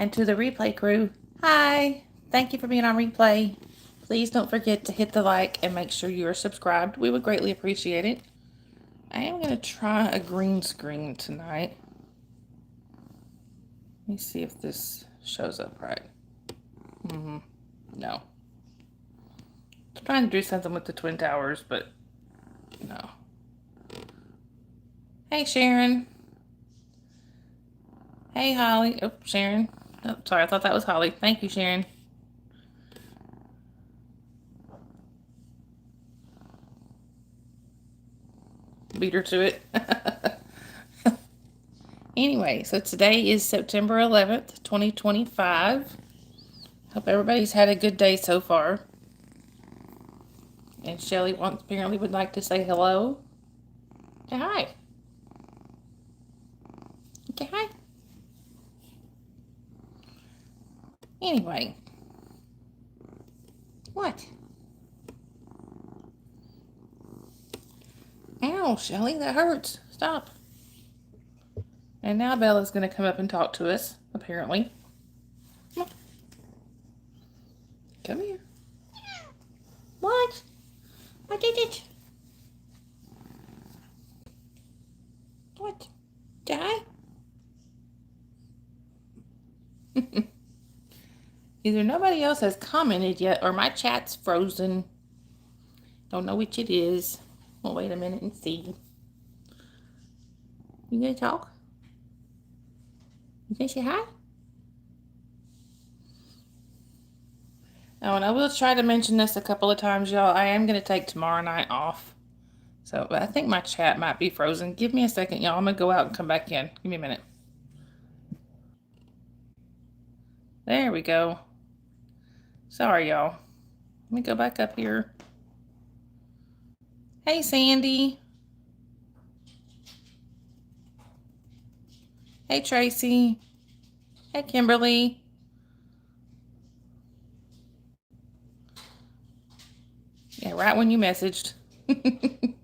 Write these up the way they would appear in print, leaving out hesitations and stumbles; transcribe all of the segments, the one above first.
And to the replay crew, hi! Thank you for being on replay. Please don't forget to hit the like and make sure you are subscribed. We would greatly appreciate it. I am going to try a green screen tonight. Let me see if this shows up right. No. I'm trying to do something with the Twin Towers, but no. Hey, Sharon. Hey, Holly. Oh, Sharon. Oh, sorry, I thought that was Holly. Thank you, Sharon. Beat her to it. Anyway, so today is September 11th, 2025. Hope everybody's had a good day so far. And Shelly apparently would like to say hello. Say hi. Okay, hi. Anyway. What? Ow, Shelly, that hurts. Stop. And now Bella's going to come up and talk to us, apparently. Come on. Come here. What? I did it. What? Die? Either nobody else has commented yet or my chat's frozen. Don't know which it is. We'll wait a minute and see. You gonna talk? You gonna say hi? Oh, and I will try to mention this a couple of times, y'all. I am gonna take tomorrow night off. So, but I think my chat might be frozen. Give me a second, y'all. I'm gonna go out and come back in. Give me a minute. There we go. Sorry, y'all. Let me go back up here. Hey, Sandy. Hey, Tracy. Hey, Kimberly. Yeah, right when you messaged. Hey,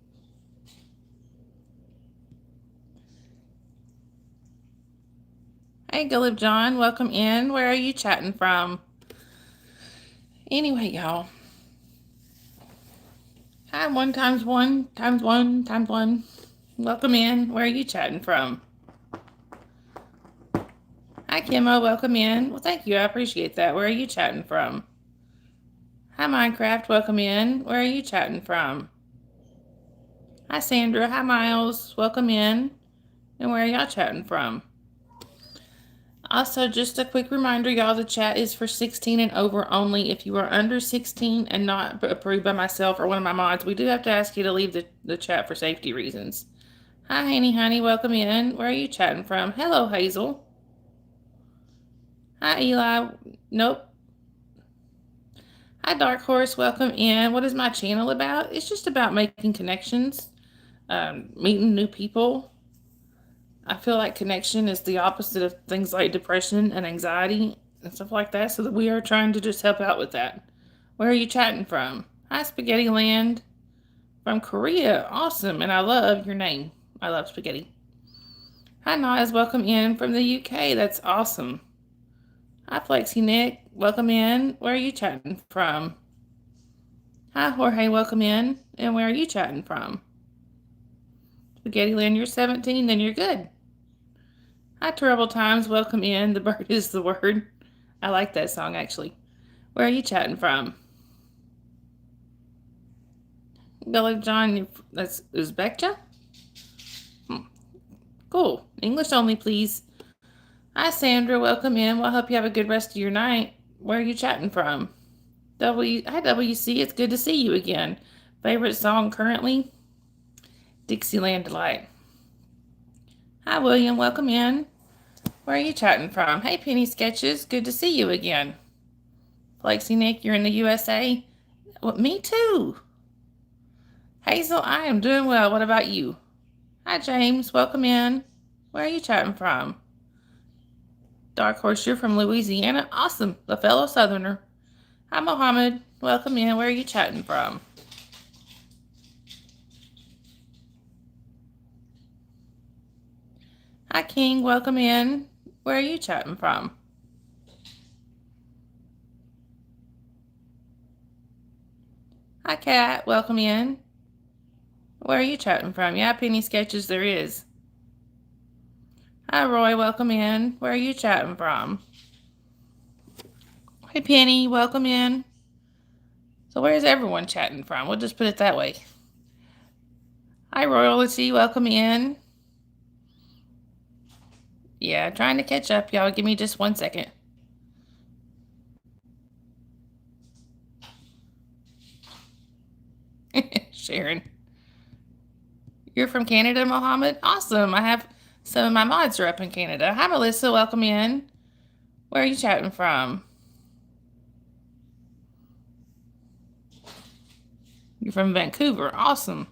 Gulib John. Welcome in. Where are you chatting from? Anyway, y'all. Hi, 1 times 1 times 1 times 1. Welcome in. Where are you chatting from? Hi, Kimmo. Welcome in. Well, thank you. I appreciate that. Where are you chatting from? Hi, Minecraft. Welcome in. Where are you chatting from? Hi, Sandra. Hi, Miles. Welcome in. And where are y'all chatting from? Also, just a quick reminder, y'all, the chat is for 16 and over only. If you are under 16 and not approved by myself or one of my mods, we do have to ask you to leave the chat for safety reasons. Hi, Honey. Welcome in. Where are you chatting from? Hello, Hazel. Hi, Eli. Nope. Hi, Dark Horse. Welcome in. What is my channel about? It's just about making connections, meeting new people. I feel like connection is the opposite of things like depression and anxiety and stuff like that, so that we are trying to just help out with that. Where are you chatting from? Hi, Spaghetti Land. From Korea. Awesome. And I love your name. I love spaghetti. Hi, Naz. Welcome in from the UK. That's awesome. Hi, Flexi Nick. Welcome in. Where are you chatting from? Hi, Jorge. Welcome in. And where are you chatting from? Spaghetti Land, you're 17, then you're good. Hi, Terrible Times. Welcome in. The bird is the word. I like that song, actually. Where are you chatting from? Gullah John, that's Uzbekcha? Cool. English only, please. Hi, Sandra. Welcome in. Well, I hope you have a good rest of your night. Where are you chatting from? Hi, WC. It's good to see you again. Favorite song currently? Dixieland Delight. Hi, William. Welcome in. Where are you chatting from? Hey, Penny Sketches. Good to see you again. Flexi Nick, you're in the USA? Well, me too. Hazel, I am doing well. What about you? Hi, James. Welcome in. Where are you chatting from? Dark Horse, you're from Louisiana. Awesome. A fellow Southerner. Hi, Mohammed. Welcome in. Where are you chatting from? Hi, King. Welcome in. Where are you chatting from? Hi, Kat. Welcome in. Where are you chatting from? Yeah, Penny Sketches there is. Hi, Roy. Welcome in. Where are you chatting from? Hey, Penny. Welcome in. So where's everyone chatting from? We'll just put it that way. Hi, Royalty. Welcome in. Yeah, trying to catch up, y'all. Give me just 1 second. Sharon. You're from Canada, Mohammed? Awesome. I have some of my mods are up in Canada. Hi, Melissa. Welcome in. Where are you chatting from? You're from Vancouver. Awesome.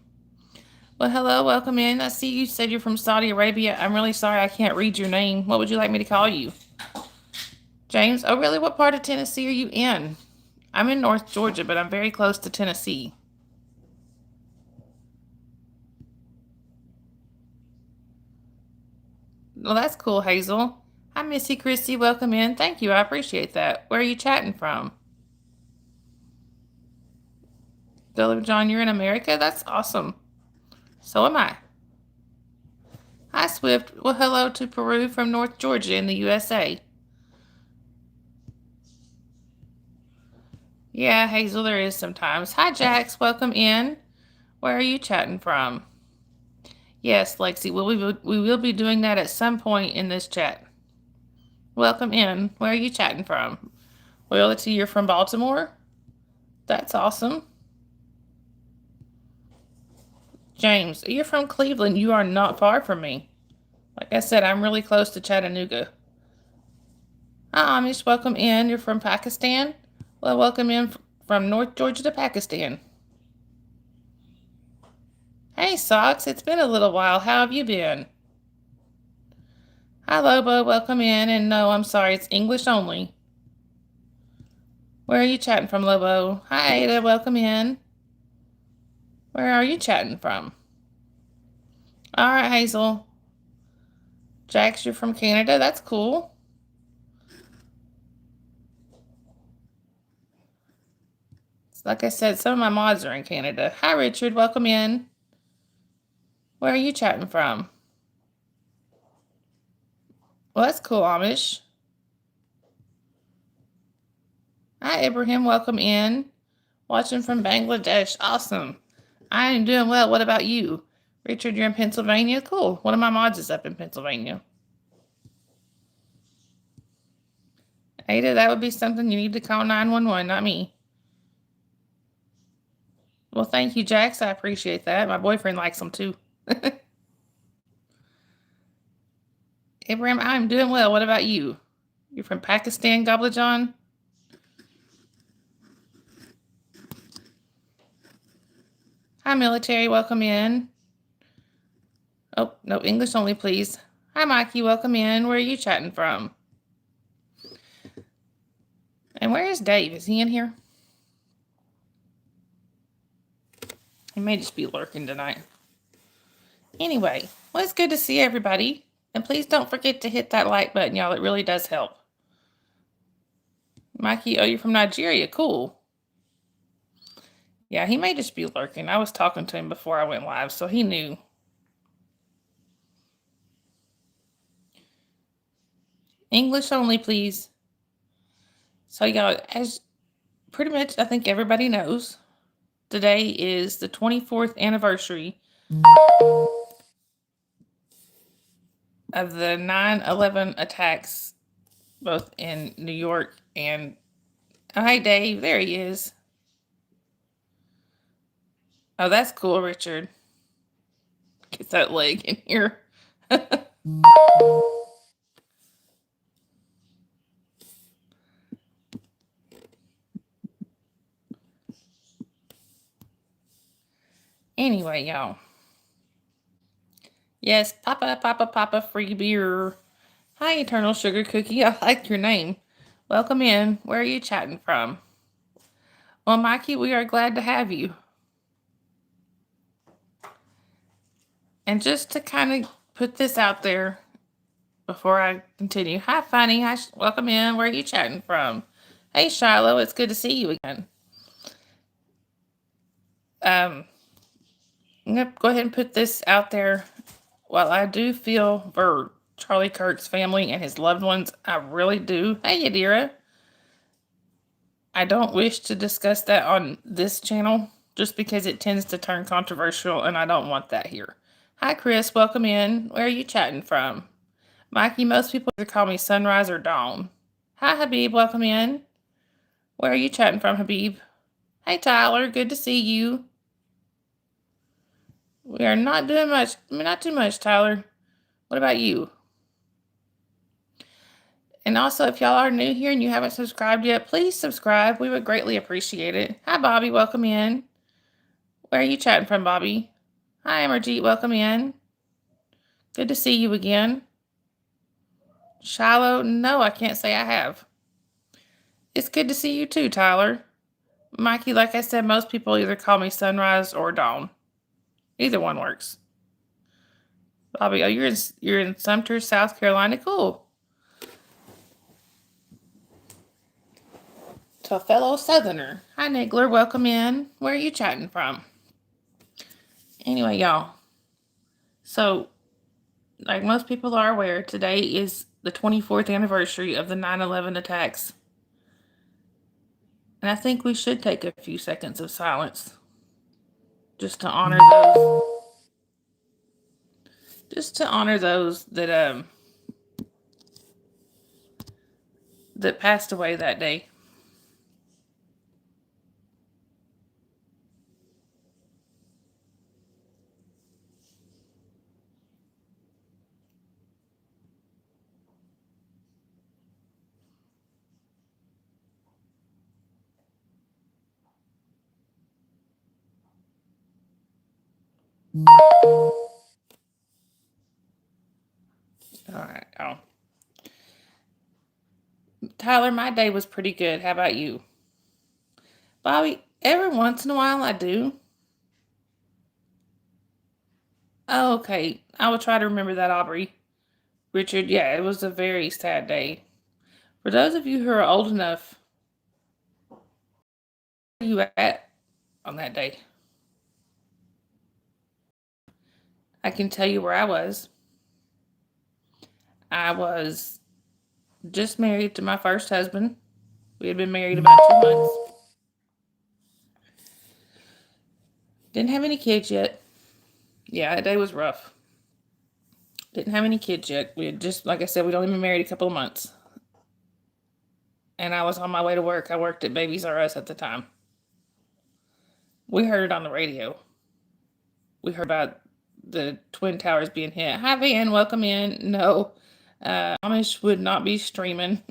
Well, hello. Welcome in. I see you said you're from Saudi Arabia. I'm really sorry I can't read your name. What would you like me to call you? James? Oh, really? What part of Tennessee are you in? I'm in North Georgia, but I'm very close to Tennessee. Well, that's cool, Hazel. Hi, Missy Christie. Welcome in. Thank you. I appreciate that. Where are you chatting from? Philip John, you're in America? That's awesome. So am I. Hi, Swift. Well, hello to Peru from North Georgia in the USA. Yeah, Hazel, there is sometimes. Hi, Jax. Welcome in. Where are you chatting from? Yes, Lexi. We will be doing that at some point in this chat. Welcome in. Where are you chatting from? Loyalty, you're from Baltimore? That's awesome. James, you're from Cleveland. You are not far from me. Like I said, I'm really close to Chattanooga. Hi, Amish. Welcome in. You're from Pakistan? Well, welcome in from North Georgia to Pakistan. Hey, Socks. It's been a little while. How have you been? Hi, Lobo. Welcome in. And no, I'm sorry. It's English only. Where are you chatting from, Lobo? Hi, Ada. Welcome in. Where are you chatting from? All right, Hazel. Jax, you're from Canada. That's cool. Like I said, some of my mods are in Canada. Hi, Richard. Welcome in. Where are you chatting from? Well, that's cool, Amish. Hi, Ibrahim. Welcome in. Watching from Bangladesh. Awesome. I am doing well. What about you? Richard, you're in Pennsylvania? Cool. One of my mods is up in Pennsylvania. Ada, that would be something you need to call 911, not me. Well, thank you, Jax. I appreciate that. My boyfriend likes them too. Ibrahim, I'm doing well. What about you? You're from Pakistan, Gobble John? Hi, military. Welcome in. Oh, no, English only, please. Hi, Mikey. Welcome in. Where are you chatting from? And where is Dave? Is he in here? He may just be lurking tonight. Anyway, well, it's good to see everybody. And please don't forget to hit that like button, y'all. It really does help. Mikey, oh, you're from Nigeria. Cool. Yeah, he may just be lurking. I was talking to him before I went live, so he knew. English only, please. So, y'all, as pretty much I think everybody knows, today is the 24th anniversary of the 9/11 attacks, both in New York and. Oh, hey, Dave. There he is. Oh, that's cool, Richard. Get that leg in here. Anyway, y'all. Yes, Papa, Papa, Papa, free beer. Hi, Eternal Sugar Cookie. I like your name. Welcome in. Where are you chatting from? Well, Mikey, we are glad to have you. And just to kind of put this out there before I continue. Hi, Funny. Hi, welcome in. Where are you chatting from? Hey, Shiloh. It's good to see you again. I'm going to go ahead and put this out there. While I do feel for Charlie Kirk's family and his loved ones, I really do. Hey, Yadira. I don't wish to discuss that on this channel just because it tends to turn controversial and I don't want that here. Hi, Chris. Welcome in. Where are you chatting from? Mikey, most people either call me Sunrise or Dawn. Hi, Habib. Welcome in. Where are you chatting from, Habib? Hey, Tyler. Good to see you. We are not doing much. Not too much, Tyler. What about you? And also, if y'all are new here and you haven't subscribed yet, please subscribe. We would greatly appreciate it. Hi, Bobby. Welcome in. Where are you chatting from, Bobby? Hi, Amarjeet. Welcome in. Good to see you again. Shiloh? No, I can't say I have. It's good to see you too, Tyler. Mikey, like I said, most people either call me Sunrise or Dawn. Either one works. Bobby, oh, you're in Sumter, South Carolina. Cool. To a fellow Southerner. Hi, Niggler. Welcome in. Where are you chatting from? Anyway, y'all. So, like most people are aware, today is the 24th anniversary of the 9/11 attacks. And I think we should take a few seconds of silence just to honor those. Just to honor those that passed away that day. All right. Oh. Tyler, my day was pretty good. How about you? Bobby, every once in a while I do. Oh, okay. I will try to remember that, Aubrey. Richard, yeah, it was a very sad day. For those of you who are old enough, where you at on that day? I can tell you where I was. I was just married to my first husband. We had been married about 2 months. Didn't have any kids yet. Yeah, that day was rough. Didn't have any kids yet. We had just, like I said, we'd only been married a couple of months. And I was on my way to work. I worked at Babies R Us at the time. We heard it on the radio. We heard about the Twin Towers being hit. Hi, Van. Welcome in. No, Amish would not be streaming.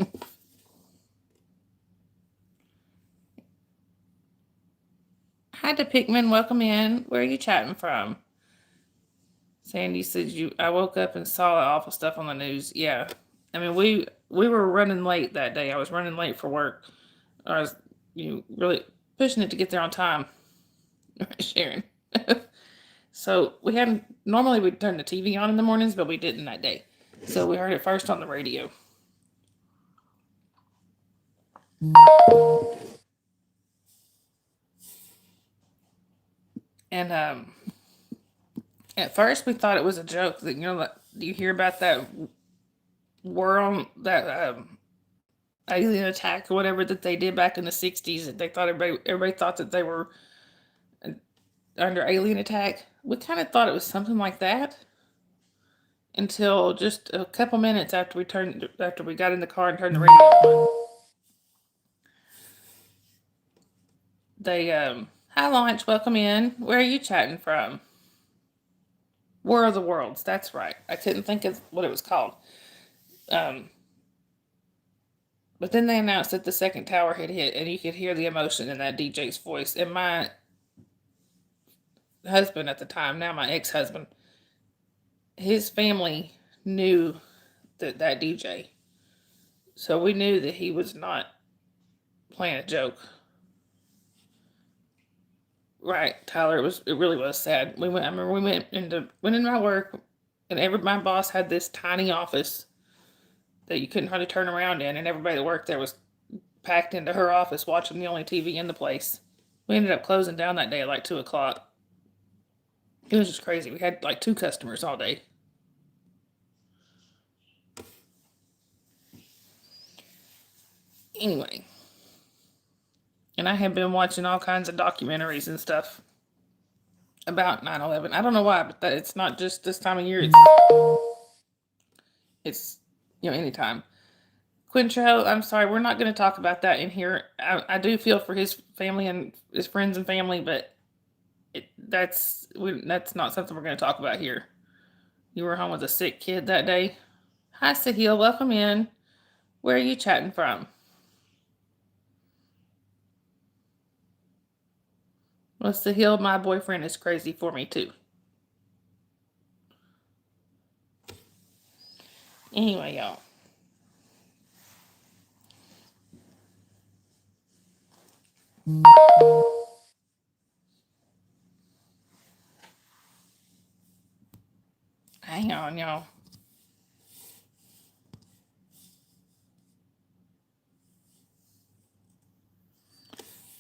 Hi, to Pickman. Welcome in. Where are you chatting from? Sandy said I woke up and saw the awful stuff on the news. Yeah. I mean, we were running late that day. I was running late for work. I was really pushing it to get there on time. Sharon. So we hadn't normally we'd turn the TV on in the mornings, but we didn't that day. So we heard it first on the radio. And at first we thought it was a joke. That you hear about that world that alien attack or whatever that they did back in the 60s. That they thought everybody thought that they were under alien attack. We kind of thought it was something like that until just a couple minutes after we got in the car and turned the radio on. They hi Launch, welcome in. Where are you chatting from? War of the Worlds, that's right. I couldn't think of what it was called. But then they announced that the second tower had hit, and you could hear the emotion in that DJ's voice. And my husband at the time, now my ex-husband, his family knew that DJ. So we knew that he was not playing a joke. Right, Tyler. It really was sad. I remember we went into my work, and my boss had this tiny office that you couldn't hardly turn around in, and everybody that worked there was packed into her office watching the only TV in the place. We ended up closing down that day at like 2 o'clock. It was just crazy. We had like 2 customers all day. Anyway, and I have been watching all kinds of documentaries and stuff about 9/11. I don't know why, but it's not just this time of year. It's anytime. Quincho, I'm sorry, we're not going to talk about that in here. I do feel for his family and his friends and family, but that's not something we're going to talk about here. You were home with a sick kid that day. Hi, Sahil. Welcome in. Where are you chatting from? Well, Sahil, my boyfriend is crazy for me too. Anyway, y'all. Hang on, y'all.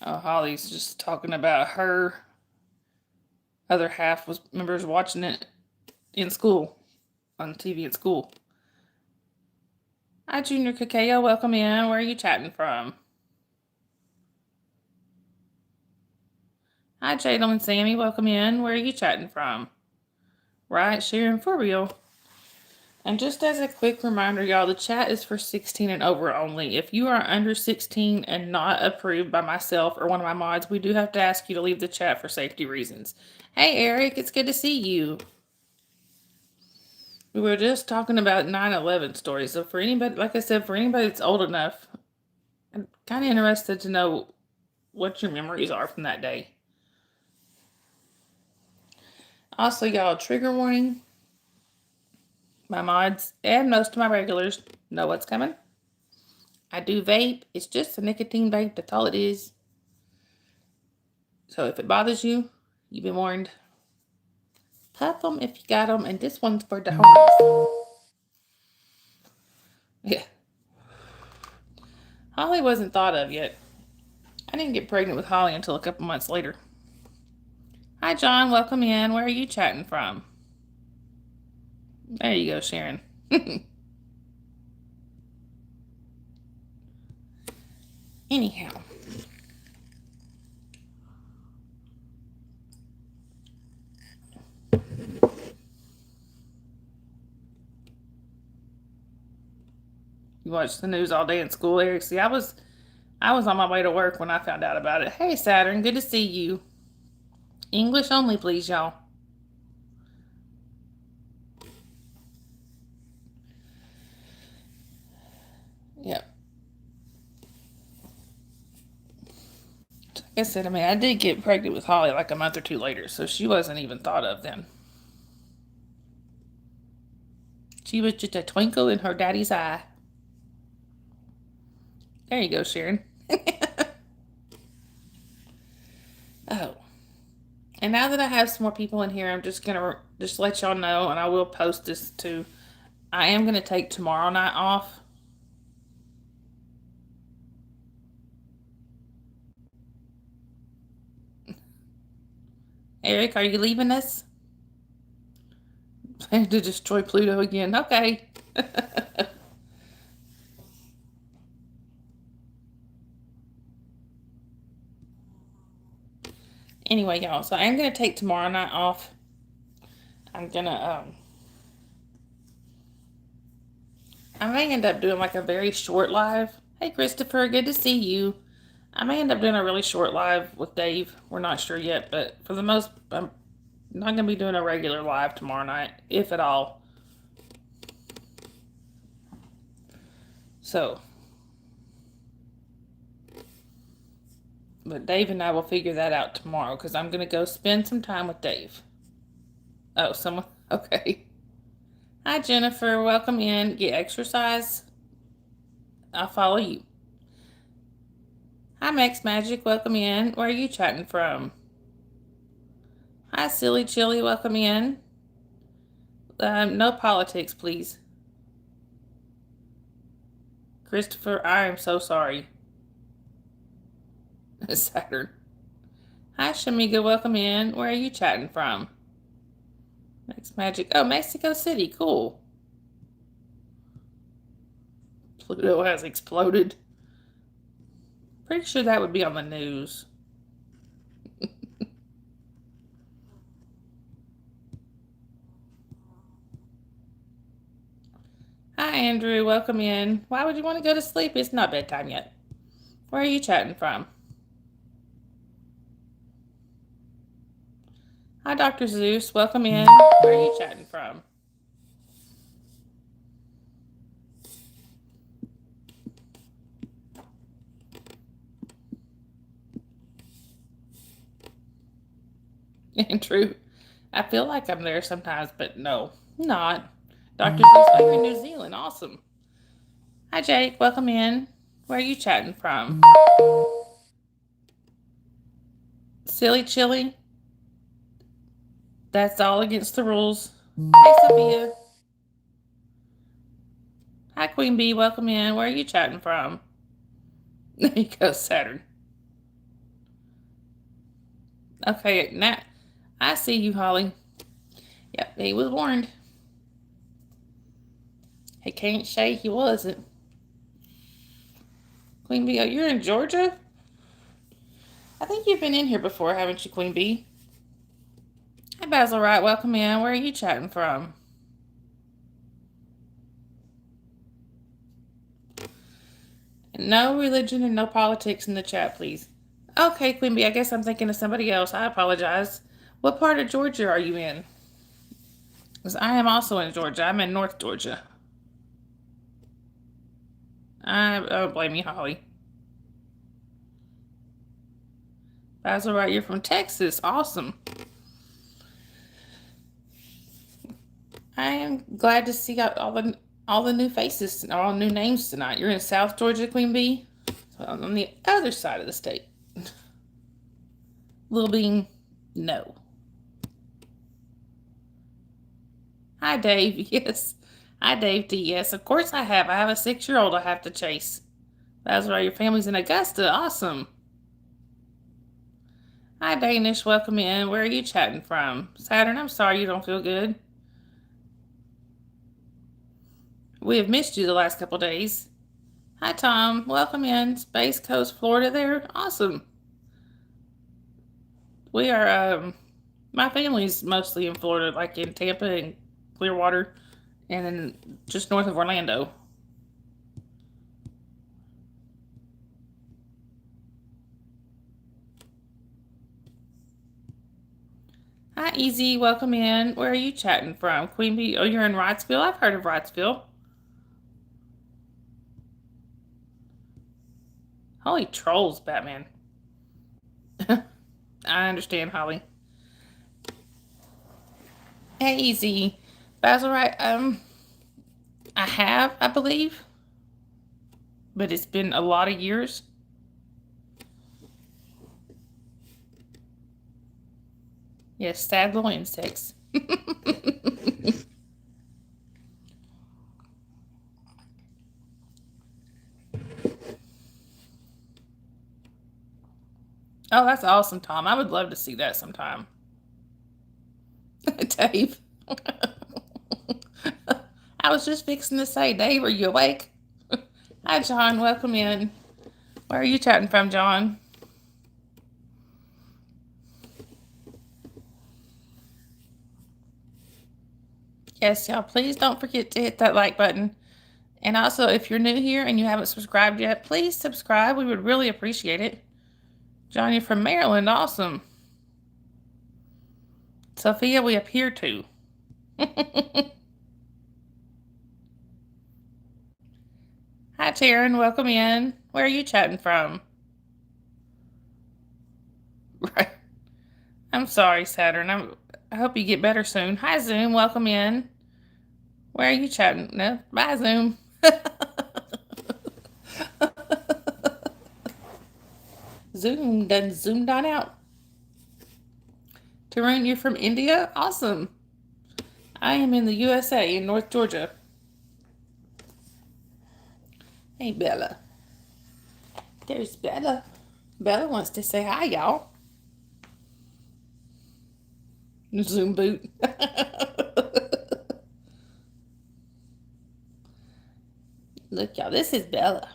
Oh, Holly's just talking about her other half was members watching it in school, on TV at school. Hi, Junior Cacao. Welcome in. Where are you chatting from? Hi, Jadel and Sammy. Welcome in. Where are you chatting from? Right, Sharon, for real. And just as a quick reminder, y'all, the chat is for 16 and over only. If you are under 16 and not approved by myself or one of my mods, we do have to ask you to leave the chat for safety reasons. Hey, Eric, it's good to see you. We were just talking about 9/11 stories. So for anybody, like I said, for anybody that's old enough, I'm kind of interested to know what your memories are from that day. Also, y'all, trigger warning. My mods and most of my regulars know what's coming. I do vape. It's just a nicotine vape. That's all it is. So if it bothers you, you've been warned. Puff them if you got them. And this one's for the homies. Yeah. Holly wasn't thought of yet. I didn't get pregnant with Holly until a couple months later. Hi, John. Welcome in. Where are you chatting from? There you go, Sharon. Anyhow. You watched the news all day in school, Eric. See, I was on my way to work when I found out about it. Hey, Saturn. Good to see you. English only, please, y'all. Yep. Like I said, I did get pregnant with Holly like a month or two later, so she wasn't even thought of then. She was just a twinkle in her daddy's eye. There you go, Sharon. Oh. And now that I have some more people in here, I'm just going to just let y'all know, and I will post this too. I am going to take tomorrow night off. Eric, are you leaving us? Plan to destroy Pluto again. Okay. Anyway, y'all, so I am going to take tomorrow night off. I'm going to, I may end up doing like a very short live. Hey, Christopher, good to see you. I may end up doing a really short live with Dave. We're not sure yet, but for the most, I'm not going to be doing a regular live tomorrow night, if at all. So, but Dave and I will figure that out tomorrow because I'm going to go spend some time with Dave. Oh, someone? Okay. Hi, Jennifer. Welcome in. Get exercise. I'll follow you. Hi, Max Magic. Welcome in. Where are you chatting from? Hi, Silly Chili. Welcome in. No politics, please. Christopher, I am so sorry. Saturn. Hi, Shamika. Welcome in. Where are you chatting from? Next Magic. Oh, Mexico City. Cool. Pluto has exploded. Pretty sure that would be on the news. Hi, Andrew. Welcome in. Why would you want to go to sleep? It's not bedtime yet. Where are you chatting from? Hi, Dr. Zeus. Welcome in. Where are you chatting from? Andrew, I feel like I'm there sometimes, but no, not. Dr. Zeus, back in New Zealand. Awesome. Hi, Jake. Welcome in. Where are you chatting from? Silly Chili. That's all against the rules. Hey, Sophia. Hi, Queen Bee. Welcome in. Where are you chatting from? There you go, Saturn. Okay, now I see you, Holly. Yep, he was warned. He can't say he wasn't. Queen Bee, oh, you're in Georgia? I think you've been in here before, haven't you, Queen Bee? Hi, Basil Wright. Welcome in. Where are you chatting from? No religion and no politics in the chat, please. Okay, Queen Bee, I guess I'm thinking of somebody else. I apologize. What part of Georgia are you in? Because I am also in Georgia. I'm in North Georgia. I don't blame you, Holly. Basil Wright, you're from Texas. Awesome. I am glad to see all the new faces, all new names tonight. You're in South Georgia, Queen Bee? So I'm on the other side of the state. Little Bean, no. Hi, Dave. Yes. Hi, Dave D. Yes, of course I have. I have a 6-year-old I have to chase. That's right. Your family's in Augusta. Awesome. Hi, Danish. Welcome in. Where are you chatting from? Saturn, I'm sorry you don't feel good. We have missed you the last couple days. Hi, Tom. Welcome in. Space Coast, Florida there. Awesome. We are, my family's mostly in Florida, like in Tampa and Clearwater, and then just north of Orlando. Hi, Easy. Welcome in. Where are you chatting from? Queen Bee. Oh, you're in Wrightsville? I've heard of Wrightsville. Holy trolls, Batman. I understand, Holly. Hey, Easy. Basil, right? I have, I believe, but it's been a lot of years. Yes, sad little insects. Oh, that's awesome, Tom. I would love to see that sometime. Dave. I was just fixing to say, Dave, are you awake? Hi, John. Welcome in. Where are you chatting from, John? Yes, y'all, please don't forget to hit that like button. And also, if you're new here and you haven't subscribed yet, please subscribe. We would really appreciate it. John, you're from Maryland. Awesome. Sophia, we appear to. Hi, Taryn. Welcome in. Where are you chatting from? Right. I'm sorry, Saturn. I hope you get better soon. Hi, Zoom. Welcome in. Where are you chatting? No, bye, Zoom. Zoom done zoomed on out. Tarun, you're from India? Awesome. I am in the USA in North Georgia. Hey, Bella. There's Bella. Bella wants to say hi, y'all. Zoom boot. Look, y'all, this is Bella.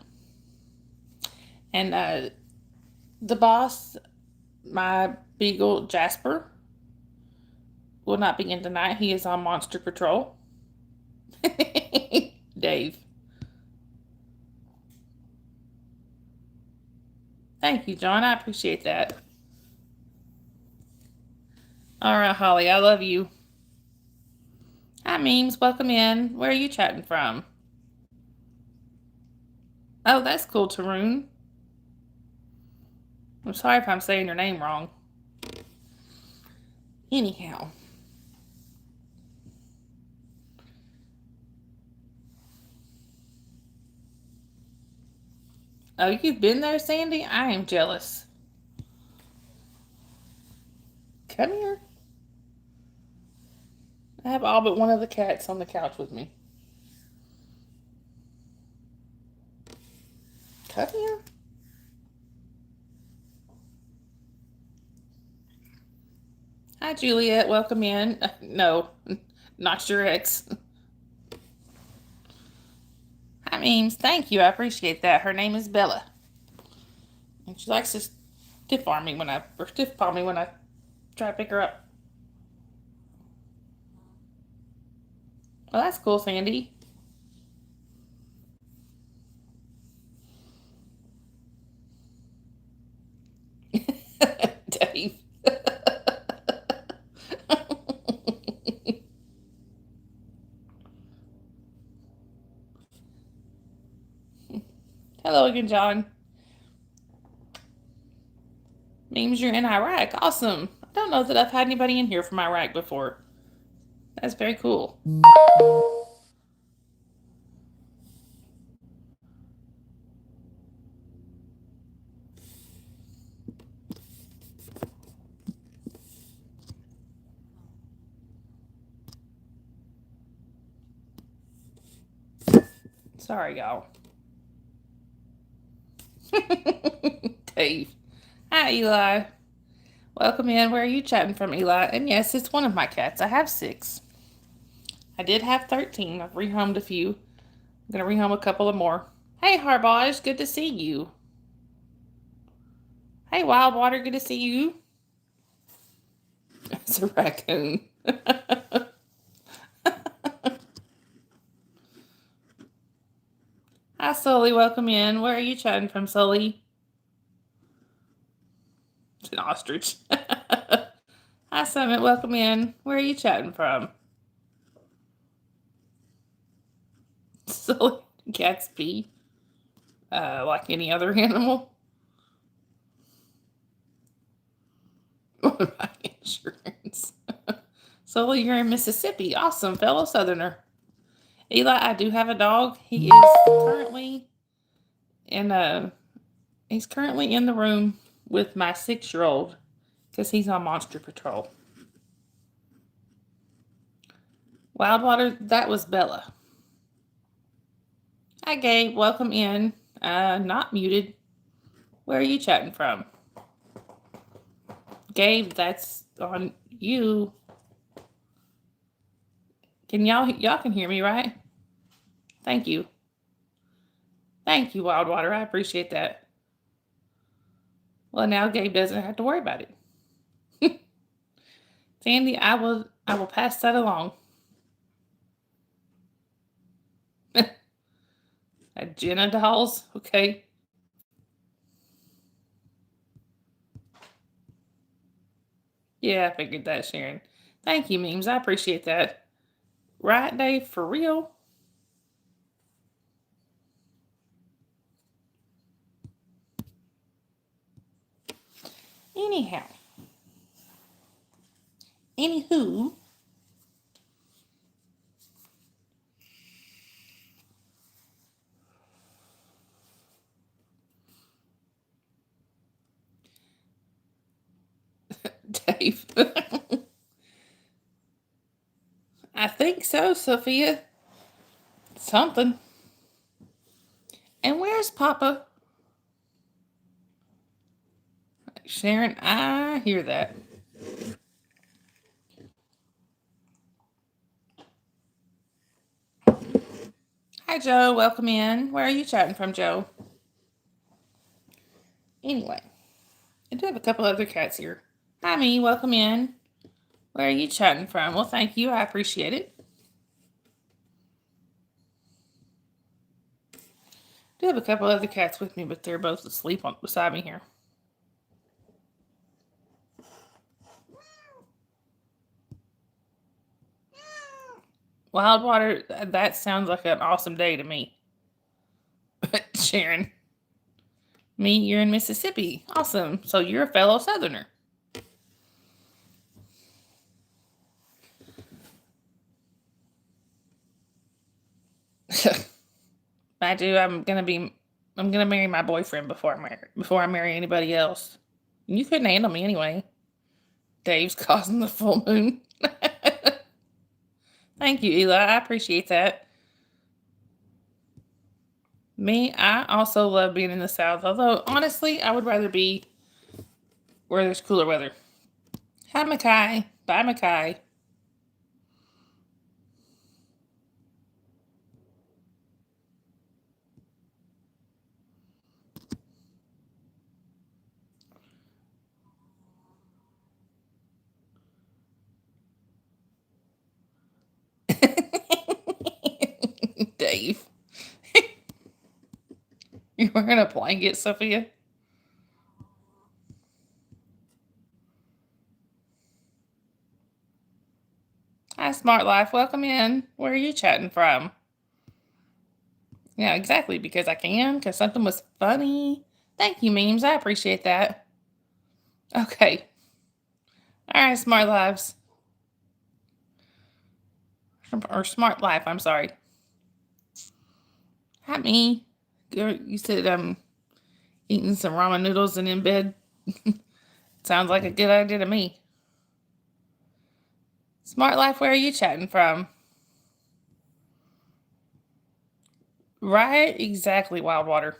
And the boss, my beagle Jasper, will not be in tonight. He is on Monster Patrol. Dave. Thank you, John. I appreciate that. All right, Holly, I love you. Hi, Memes. Welcome in. Where are you chatting from? Oh, that's cool, Tarun. I'm sorry if I'm saying your name wrong. Anyhow. Oh, you've been there, Sandy? I am jealous. Come here. I have all but one of the cats on the couch with me. Come here. Hi, Juliet. Welcome in. No, not your ex. Hi, Memes. Thank you. I appreciate that. Her name is Bella. And she likes to stiff paw me when I try to pick her up. Well, that's cool, Sandy. Dave. Hello again, John. Memes, you're in Iraq. Awesome. I don't know that I've had anybody in here from Iraq before. That's very cool. Sorry, y'all. Dave. Hi, Eli. Welcome in. Where are you chatting from, Eli? And yes, it's one of my cats. I have 6. I did have 13. I've rehomed a few. I'm going to rehome a couple of more. Hey, Harbage. Good to see you. Hey, Wildwater. Good to see you. It's a raccoon. Hi, Sully. Welcome in. Where are you chatting from, Sully? It's an ostrich. Hi, Summit. Welcome in. Where are you chatting from? Sully. Cats pee. Like any other animal. What about insurance? Sully, you're in Mississippi. Awesome, fellow Southerner. Eli, I do have a dog. He is currently in he's currently in the room with my 6-year-old because he's on Monster Patrol. Wildwater, that was Bella. Hi, Gabe. Welcome in. Not muted. Where are you chatting from? Gabe, that's on you. Can y'all can hear me, right? Thank you. Thank you, Wildwater. I appreciate that. Well, now Gabe doesn't have to worry about it. Sandy, I will pass that along. Jenna dolls, okay. Yeah, I figured that, Sharon. Thank you, Memes. I appreciate that. Right, Dave? For real? Anyhow. Anywho. Dave. I think so, Sophia. Something. And where's Papa? Sharon, I hear that. Hi, Joe. Welcome in. Where are you chatting from, Joe? Anyway, I do have a couple other cats here. Hi, me. Welcome in. Where are you chatting from? Well, thank you. I appreciate it. I do have a couple other cats with me, but they're both asleep beside me here. Wildwater, that sounds like an awesome day to me. Sharon, me, you're in Mississippi. Awesome. So you're a fellow Southerner. I do. I'm gonna marry my boyfriend before I marry anybody else. You couldn't handle me anyway. Dave's causing the full moon. Thank you, Eli. I appreciate that. Me, I also love being in the South, although honestly, I would rather be where there's cooler weather. Hi, Mackay. Bye, Mackay. Dave. You're wearing a blanket, Sophia? Hi, Smart Life. Welcome in. Where are you chatting from? Yeah, exactly. Because I can. Because something was funny. Thank you, memes. I appreciate that. Okay. All right, Smart Lives. Or Smart Life, I'm sorry. Hi, me. You said eating some ramen noodles and in bed. Sounds like a good idea to me. Smart Life, where are you chatting from? Right, exactly, Wildwater.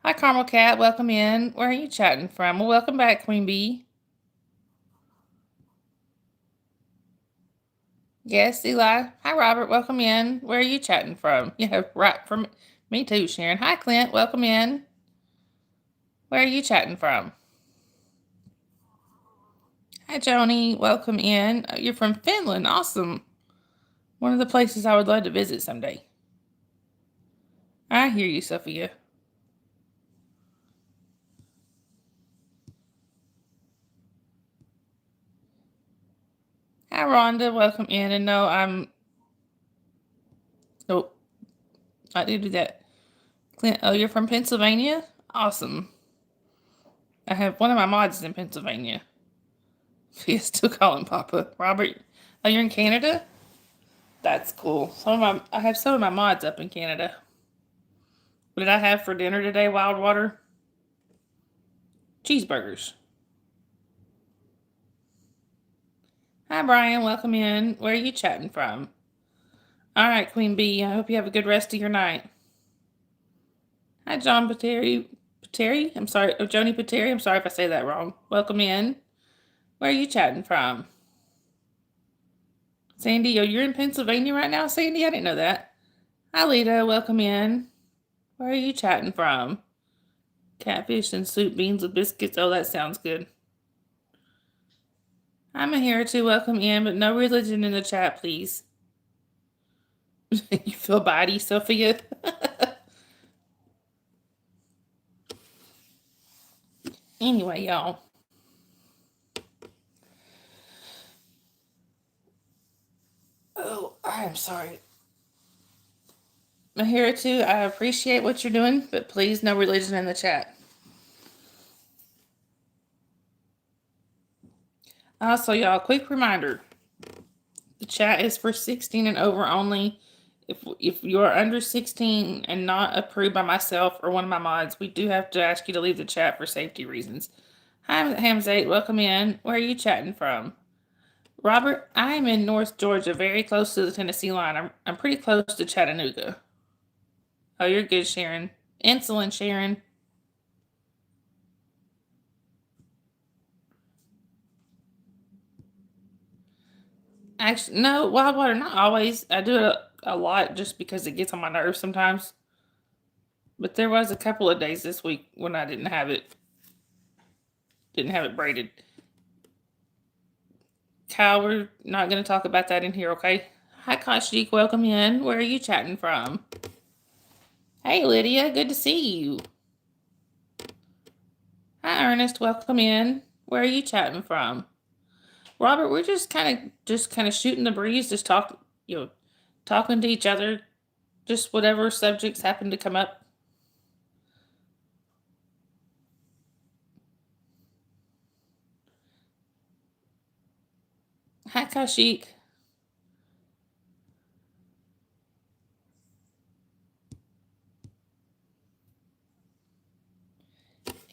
Hi, Caramel Cat. Welcome in. Where are you chatting from? Well, welcome back, Queen Bee. Yes, Eli. Hi, Robert. Welcome in. Where are you chatting from? Yeah, right from me too, Sharon. Hi, Clint. Welcome in. Where are you chatting from? Hi, Joni. Welcome in. You're from Finland. Awesome. One of the places I would love to visit someday. I hear you, Sophia. Hi, Rhonda. Welcome in. And no, nope, I did do that. Clint, oh, you're from Pennsylvania? Awesome. I have one of my mods in Pennsylvania. He still call him Papa. Robert, oh, you're in Canada? That's cool. I have some of my mods up in Canada. What did I have for dinner today, Wildwater? Cheeseburgers. Hi, Brian. Welcome in. Where are you chatting from? All right, Queen Bee. I hope you have a good rest of your night. Hi, John Pateri. Pateri? I'm sorry. Oh, Joni Pateri. I'm sorry if I say that wrong. Welcome in. Where are you chatting from? Sandy, oh, you're in Pennsylvania right now, Sandy? I didn't know that. Hi, Lita. Welcome in. Where are you chatting from? Catfish and soup, beans with biscuits. Oh, that sounds good. I'm here to welcome in, but no religion in the chat, please. You feel body, Sophia? Anyway, y'all. Oh, I'm sorry. I'm here too. I appreciate what you're doing, but please, no religion in the chat. Also, y'all, quick reminder: the chat is for 16 and over only. If you are under 16 and not approved by myself or one of my mods, we do have to ask you to leave the chat for safety reasons. Hi, Hamzate. Welcome in. Where are you chatting from? Robert, I am in North Georgia, very close to the Tennessee line. I'm pretty close to Chattanooga. Oh, you're good, Sharon. Insulin, Sharon. Actually, no, wild water, not always. I do it a lot just because it gets on my nerves sometimes. But there was a couple of days this week when I didn't have it braided. Kyle, we're not going to talk about that in here, okay? Hi, Kashik. Welcome in. Where are you chatting from? Hey, Lydia. Good to see you. Hi, Ernest. Welcome in. Where are you chatting from? Robert, we're just kind of shooting the breeze, just talking to each other, just whatever subjects happen to come up. Hi, Kashik.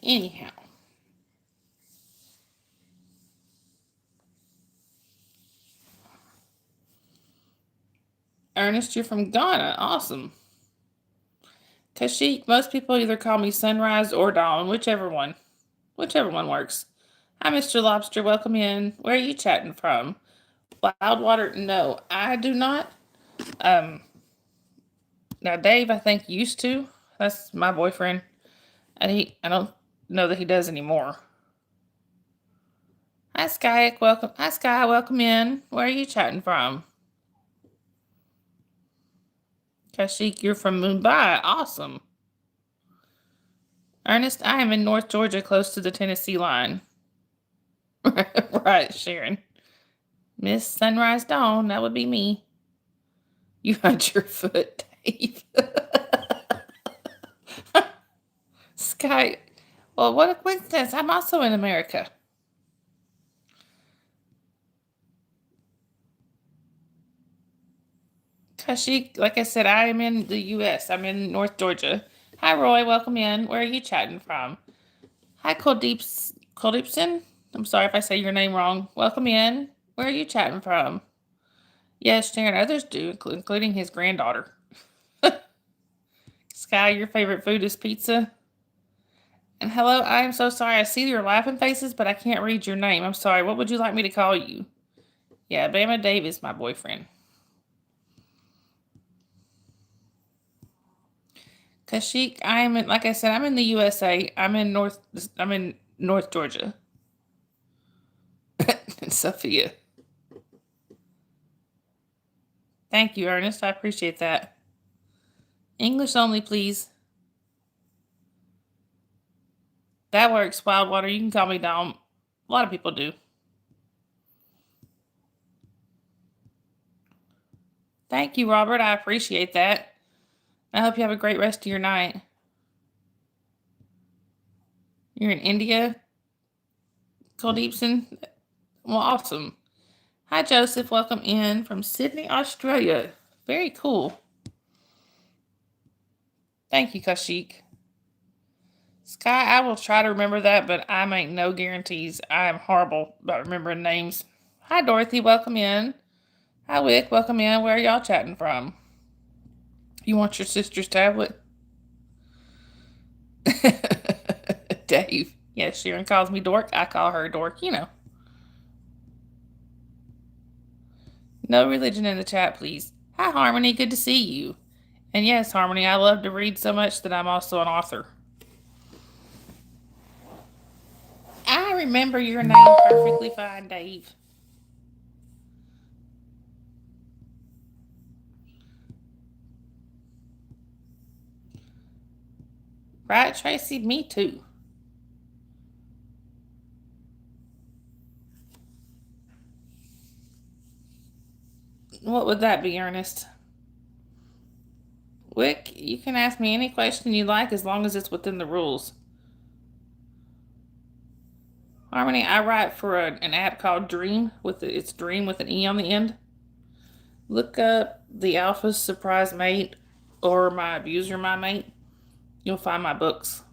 Anyhow, Ernest, you're from Ghana. Awesome. Kashik, most people either call me Sunrise or Dawn, whichever one. Whichever one works. Hi, Mr. Lobster. Welcome in. Where are you chatting from? Wildwater? No, I do not. Um, Now Dave, I think used to. That's my boyfriend, and I don't know that he does anymore. Hi, Sky. Welcome. Hi, Sky. Welcome in. Where are you chatting from? Kashik, you're from Mumbai. Awesome. Ernest, I am in North Georgia, close to the Tennessee line. Right, Sharon. Miss Sunrise Dawn, that would be me. You hunt your foot, Dave. Sky, well, what a coincidence. I'm also in America. Kashik, like I said, I am in the U.S. I'm in North Georgia. Hi, Roy. Welcome in. Where are you chatting from? Hi, Kuldeepson. I'm sorry if I say your name wrong. Welcome in. Where are you chatting from? Yes, Sharon, others do, including his granddaughter. Sky, your favorite food is pizza? And hello, I am so sorry. I see your laughing faces, but I can't read your name. I'm sorry. What would you like me to call you? Yeah, Bama Dave is my boyfriend. Kashik, like I said, I'm in the USA. I'm in North Georgia. Sophia. Thank you, Ernest. I appreciate that. English only, please. That works, Wildwater. You can call me Dom. A lot of people do. Thank you, Robert. I appreciate that. I hope you have a great rest of your night. You're in India, Kuldeepson? Well, awesome. Hi, Joseph. Welcome in from Sydney, Australia. Very cool. Thank you, Kashik. Sky, I will try to remember that, but I make no guarantees. I am horrible about remembering names. Hi, Dorothy. Welcome in. Hi, Wick. Welcome in. Where are y'all chatting from? You want your sister's tablet? Dave. Yes, Sharon calls me Dork. I call her Dork, you know. No religion in the chat, please. Hi, Harmony. Good to see you. And yes, Harmony, I love to read so much that I'm also an author. I remember your name perfectly fine, Dave. Right, Tracy? Me too. What would that be, Ernest? Wick, you can ask me any question you like as long as it's within the rules. Harmony, I write for an app called Dream it's Dream with an E on the end. Look up the Alpha's Surprise Mate or My Abuser, My Mate. You'll find my books.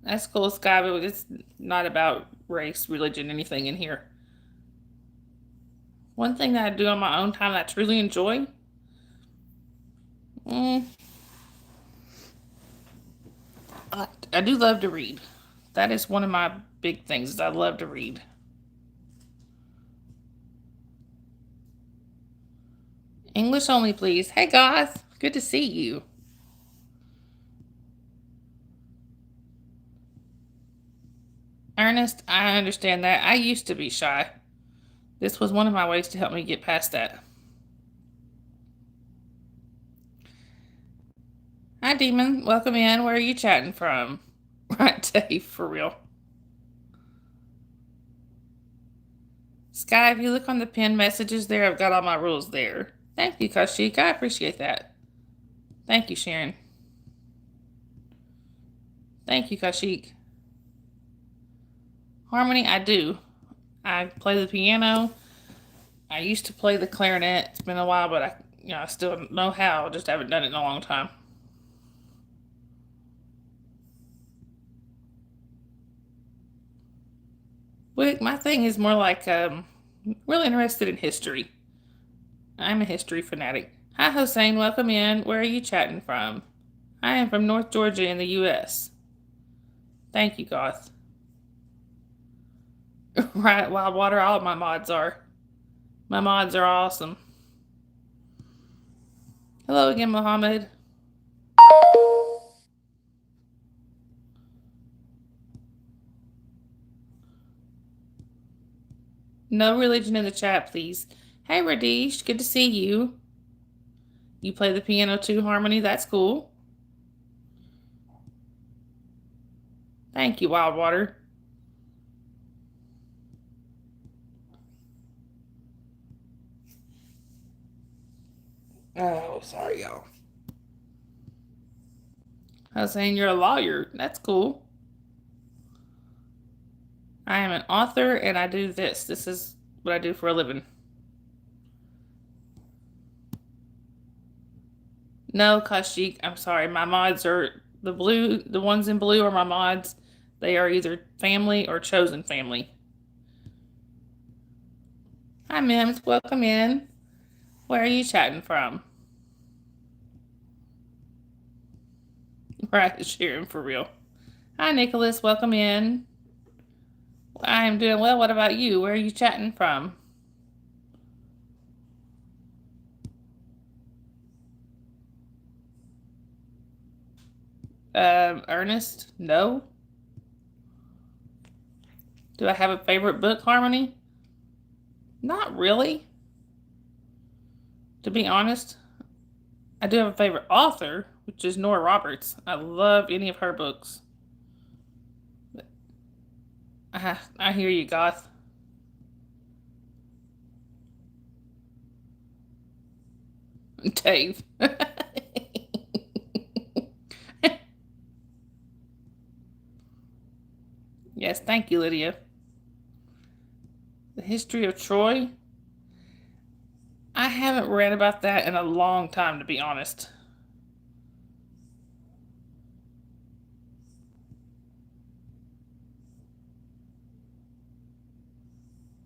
That's cool, Sky, but it's not about race, religion, anything in here. One thing that I do on my own time that I truly enjoy, mm, I do love to read. That is one of my big things. Is I love to read. English only, please. Hey, Goth. Good to see you. Ernest, I understand that. I used to be shy. This was one of my ways to help me get past that. Hi, Demon. Welcome in. Where are you chatting from? Right, Dave, for real. Sky, if you look on the pinned messages there, I've got all my rules there. Thank you, Kashik. I appreciate that. Thank you, Sharon. Thank you, Kashik. Harmony, I do. I play the piano. I used to play the clarinet. It's been a while, but I still know how. Just haven't done it in a long time. Well, my thing is more like really interested in history. I'm a history fanatic. Hi, Hossein. Welcome in. Where are you chatting from? I am from North Georgia in the U.S. Thank you, Goth. Right, Wild Water. All of my mods are. My mods are awesome. Hello again, Mohammed. No religion in the chat, please. Hey, Radish. Good to see you. You play the piano too, Harmony? That's cool. Thank you, Wild Water. Oh, sorry, y'all. I was saying you're a lawyer. That's cool. I am an author and I do this. This is what I do for a living. No, Kashik, I'm sorry. My mods are the ones in blue are my mods. They are either family or chosen family. Hi, Mims. Welcome in. Where are you chatting from? Right, Sharon, for real. Hi, Nicholas. Welcome in. I am doing well. What about you? Where are you chatting from? Ernest? No. Do I have a favorite book, Harmony? Not really. To be honest, I do have a favorite author, which is Nora Roberts. I love any of her books. I hear you, Goth. Dave. Yes, thank you, Lydia. The History of Troy? I haven't read about that in a long time, to be honest.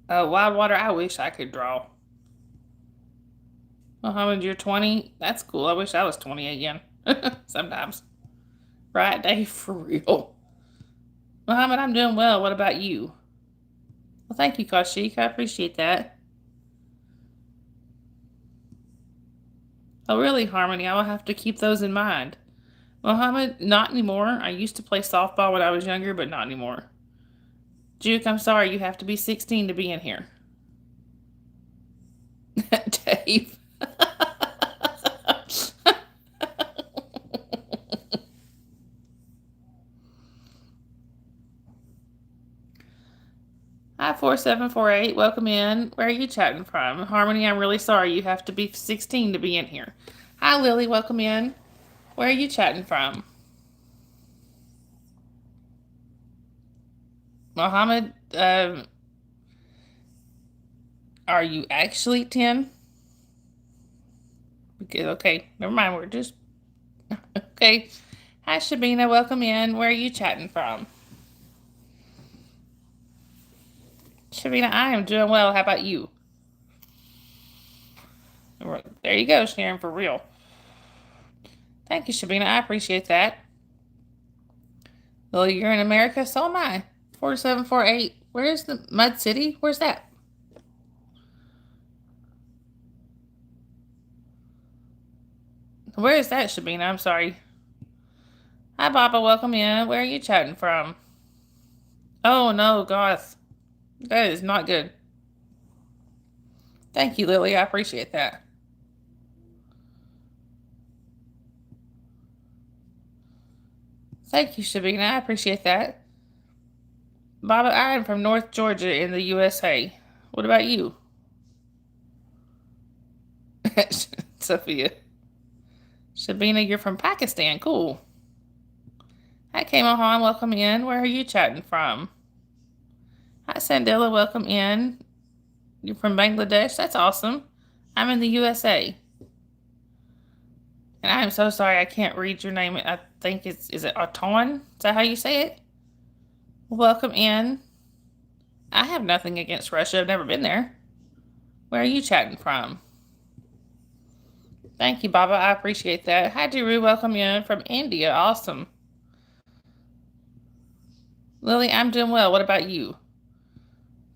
Wild Water, I wish I could draw. Mohammed, you're 20? That's cool. I wish I was 20 again. Sometimes. Right, Dave, for real. Mohammed, I'm doing well. What about you? Well, thank you, Kashik. I appreciate that. Oh, really, Harmony? I will have to keep those in mind. Mohammed, not anymore. I used to play softball when I was younger, but not anymore. Juke, I'm sorry. You have to be 16 to be in here. Dave. Hi, 4748. Welcome in. Where are you chatting from? Harmony, I'm really sorry. You have to be 16 to be in here. Hi, Lily. Welcome in. Where are you chatting from? Mohammed, are you actually 10? Okay, never mind. We're just. Okay. Hi, Shabina. Welcome in. Where are you chatting from? Shabina, I am doing well. How about you? There you go, Sharon, for real. Thank you, Shabina. I appreciate that. Well, you're in America, so am I. 4748. Where's the Mud City? Where's that? Where is that, Shabina? I'm sorry. Hi, Baba. Welcome in. Where are you chatting from? Oh, no, gosh. That is not good. Thank you, Lily. I appreciate that. Thank you, Shabina. I appreciate that. Baba, I am from North Georgia in the USA. What about you? Sophia. Shabina, you're from Pakistan. Cool. Hi, Kamohan. Welcome in. Where are you chatting from? Hi, Sandila. Welcome in. You're from Bangladesh. That's awesome. I'm in the USA. And I am so sorry I can't read your name. I think is it Auton? Is that how you say it? Welcome in. I have nothing against Russia. I've never been there. Where are you chatting from? Thank you, Baba. I appreciate that. Hi, Jiru. Welcome in from India. Awesome. Lily, I'm doing well. What about you?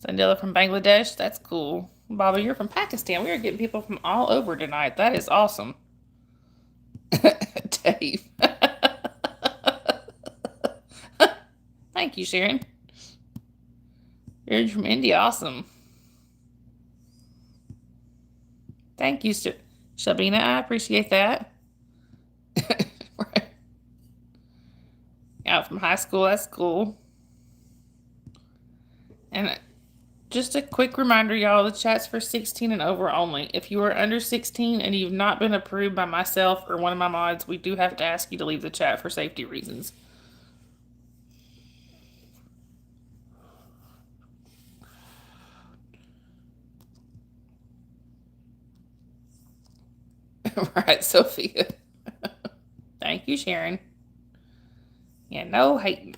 Sandila from Bangladesh. That's cool. Baba, you're from Pakistan. We are getting people from all over tonight. That is awesome. Dave. Thank you, Sharon. You're from India. Awesome. Thank you, Shabina. I appreciate that. Right. Out from high school. That's cool. And just a quick reminder, y'all, the chat's for 16 and over only. If you are under 16 and you've not been approved by myself or one of my mods, we do have to ask you to leave the chat for safety reasons. Right, Sophia. Thank you, Sharon. Yeah, no hating.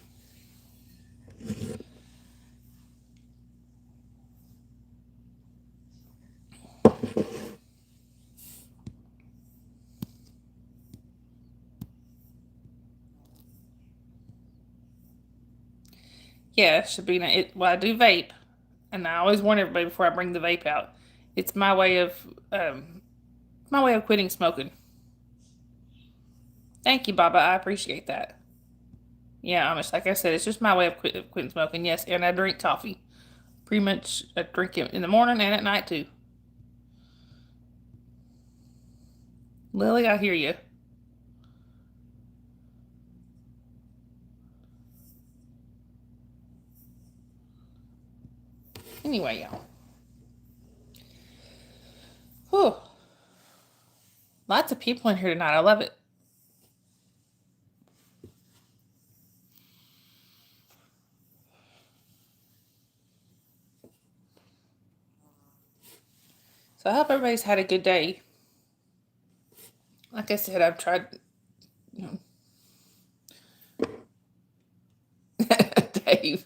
Yeah, Shabina. Well, I do vape, and I always warn everybody before I bring the vape out. It's my way of quitting smoking. Thank you, Baba. I appreciate that. Yeah, Amish. Like I said, it's just my way of quitting smoking. Yes, and I drink coffee. Pretty much, I drink it in the morning and at night too. Lily, I hear you. Anyway, y'all. Whew. Lots of people in here tonight. I love it. So I hope everybody's had a good day. Like I said, I've tried. You know, Dave.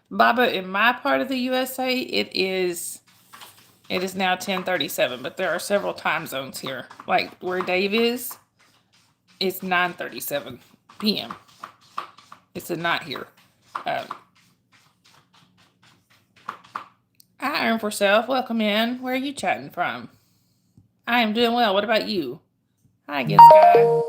Baba, in my part of the USA, it is now 10:37, but there are several time zones here. Like where Dave is, it's 9:37 p.m. It's a night here. Um, Hi, Earn for Self. Welcome in. Where are you chatting from? I am doing well. What about you? Hi again, Sky.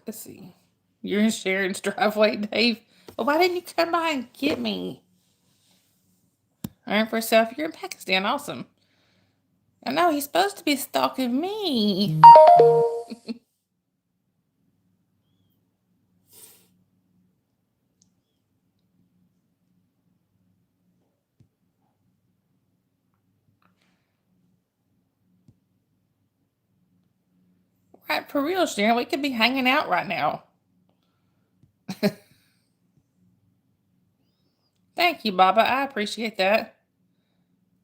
Let's see. You're in Sharon's driveway, Dave. Well, why didn't you come by and get me? Earn for Self. You're in Pakistan. Awesome. I know he's supposed to be stalking me. Right, for real, Sharon. We could be hanging out right now. Thank you, Baba. I appreciate that.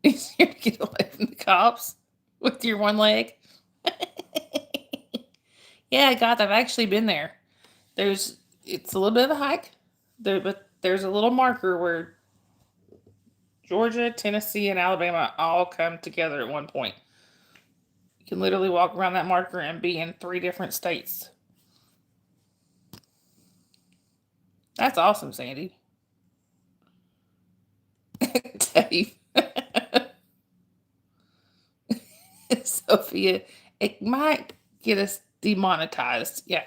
He's here to get away from the cops with your one leg. Yeah, I got that. I've actually been there. It's a little bit of a hike, but there's a little marker where Georgia, Tennessee, and Alabama all come together at one point. You can literally walk around that marker and be in 3 different states. That's awesome, Sandy. Dave. Sophia, it might get us demonetized. Yeah.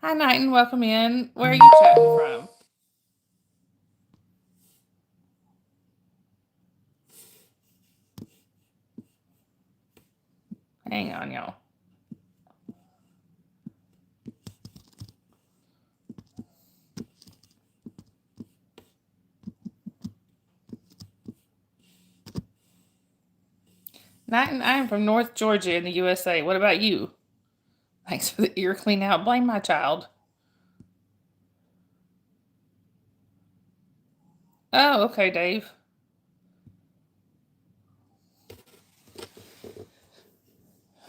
Hi, Knighton. Welcome in. Where are you chatting from? Hang on, y'all. Knighton, I am from North Georgia in the USA. What about you? Thanks for the ear clean out. Blame my child. Oh, okay, Dave.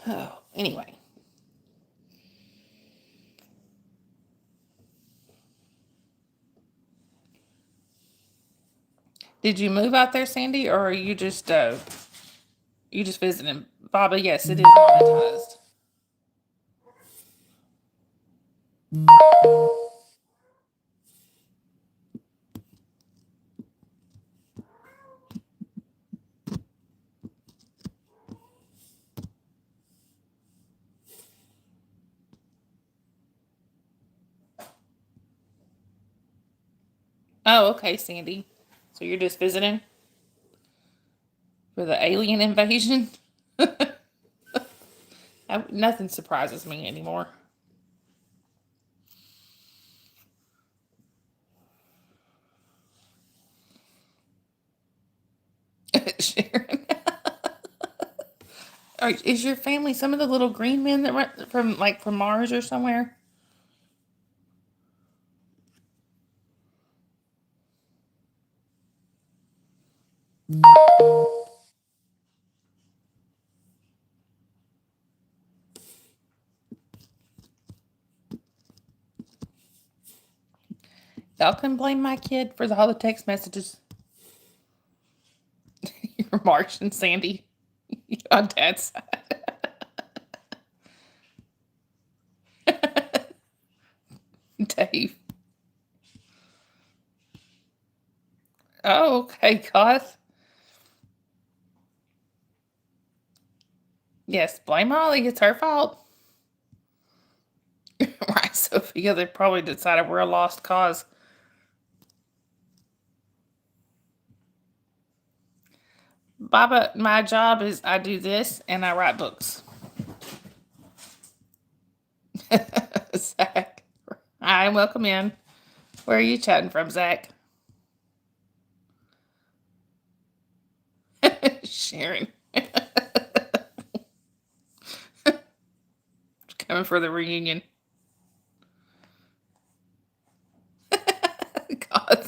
Oh, anyway. Did you move out there, Sandy, or are you just visiting? Baba, yes, it is monetized. Oh, okay, Sandy. So you're just visiting for the alien invasion? Nothing surprises me anymore. Sharon. Is your family some of the little green men that went from Mars or somewhere? Y'all can blame my kid for all the text messages. You're Martian, Sandy. On Dad's side. Dave. Oh, okay, Goth. Yes, blame Molly. It's her fault. Right, Sophia. They probably decided we're a lost cause. Baba, my job is I do this and I write books. Zach. Hi, welcome in. Where are you chatting from, Zach? Sharon. Coming for the reunion. God.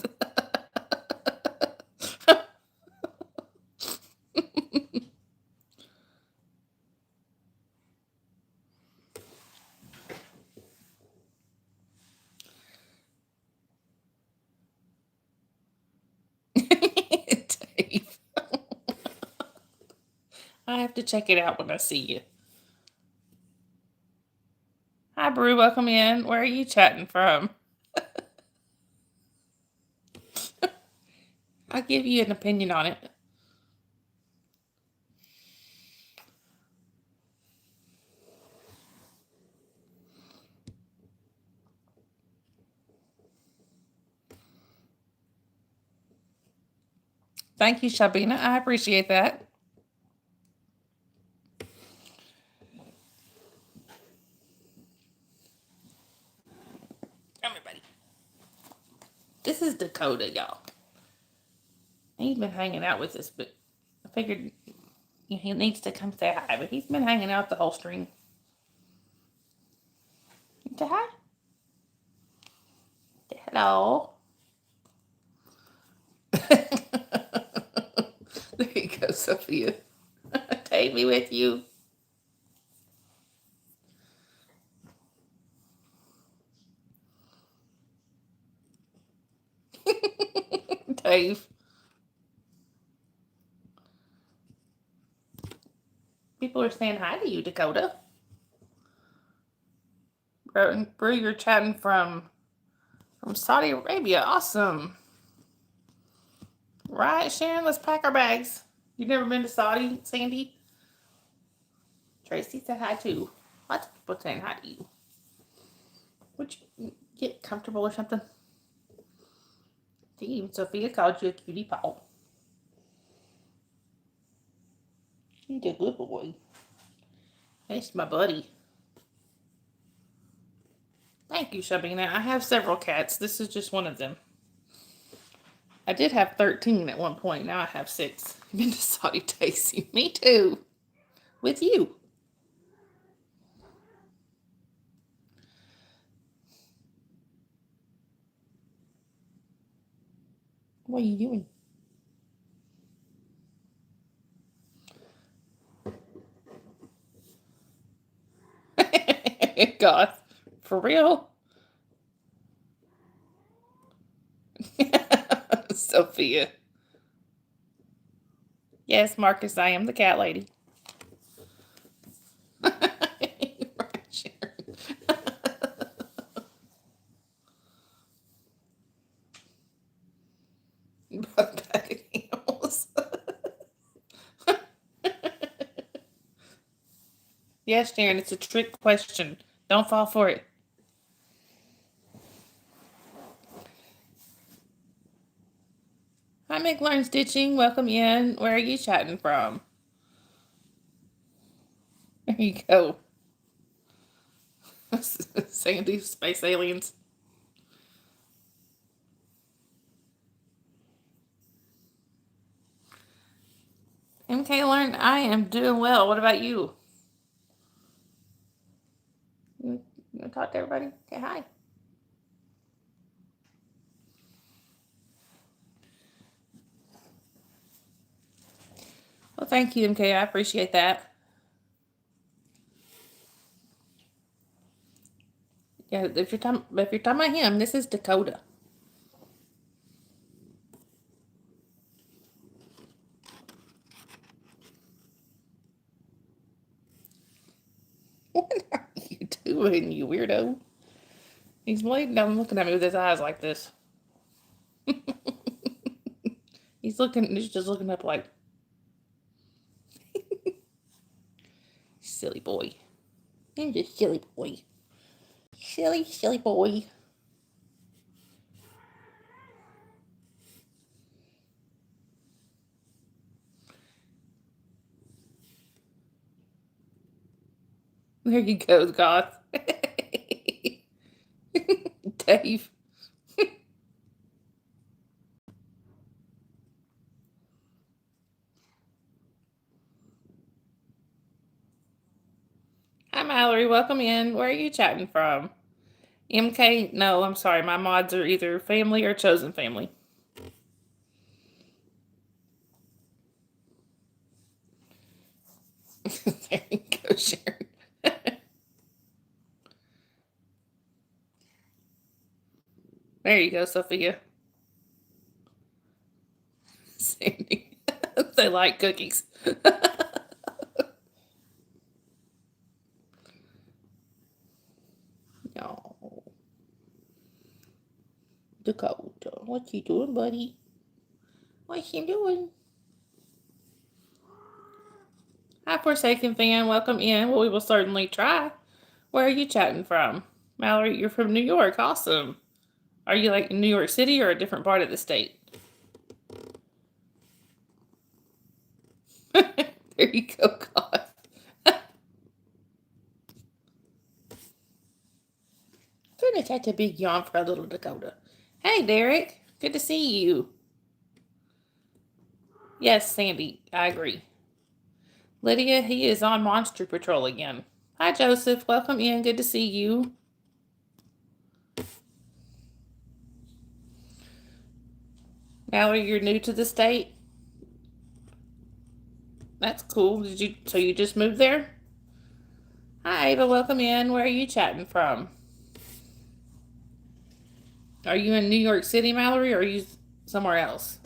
Dave. I have to check it out when I see you. Hi, Brew. Welcome in. Where are you chatting from? I'll give you an opinion on it. Thank you, Shabina. I appreciate that. Come here, buddy. This is Dakota, y'all. He's been hanging out with us, but I figured he needs to come say hi. But he's been hanging out the whole stream. Say hi. Hello. There you go, Sophia. Take me with you. Dave. are saying hi to you, Dakota. Bro, you're chatting from Saudi Arabia. Awesome. Right, Sharon? Let's pack our bags. You've never been to Saudi, Sandy? Tracy said hi too. Lots of people saying hi to you. Would you get comfortable or something? Even Sophia called you a cutie paw. You're a good boy. That's my buddy. Thank you, Shabina. I have several cats. This is just one of them. I did have 13 at one point. Now I have 6. I've been to Saudi Daisy. Me too. With you. What are you doing? God. For real? Sophia. Yes, Marcus, I am the cat lady. Both bad animals. Yes, Sharon, it's a trick question. Don't fall for it. Hi, McLearn Stitching. Welcome in. Where are you chatting from? There you go. Sandy, space aliens. MK Learn, I am doing well. What about you? You talk to everybody? Okay, hi. Well, thank you, MK. I appreciate that. Yeah, if you're talking about him, this is Dakota. What are you doing, you weirdo? He's laying down looking at me with his eyes like this. He's just looking up like, silly boy. You're just silly boy. Silly boy. There you go, Goth. Dave. Hi, Mallory. Welcome in. Where are you chatting from? MK? No, I'm sorry. My mods are either family or chosen family. There you go, Sharon. There you go, Sophia. Sandy. They like cookies. No. Dakota, what you doing, buddy? What you doing? Hi, Forsaken fan. Welcome in. Well, we will certainly try. Where are you chatting from? Mallory, you're from New York. Awesome. Are you like in New York City or a different part of the state? There you go, God. Goodness, that's a big yawn for a little Dakota. Hey, Derek. Good to see you. Yes, Sandy. I agree. Lydia, he is on Monster Patrol again. Hi, Joseph. Welcome in. Good to see you. Mallory, you're new to the state? That's cool. So you just moved there? Hi, Ava. Welcome in. Where are you chatting from? Are you in New York City, Mallory, or are you somewhere else?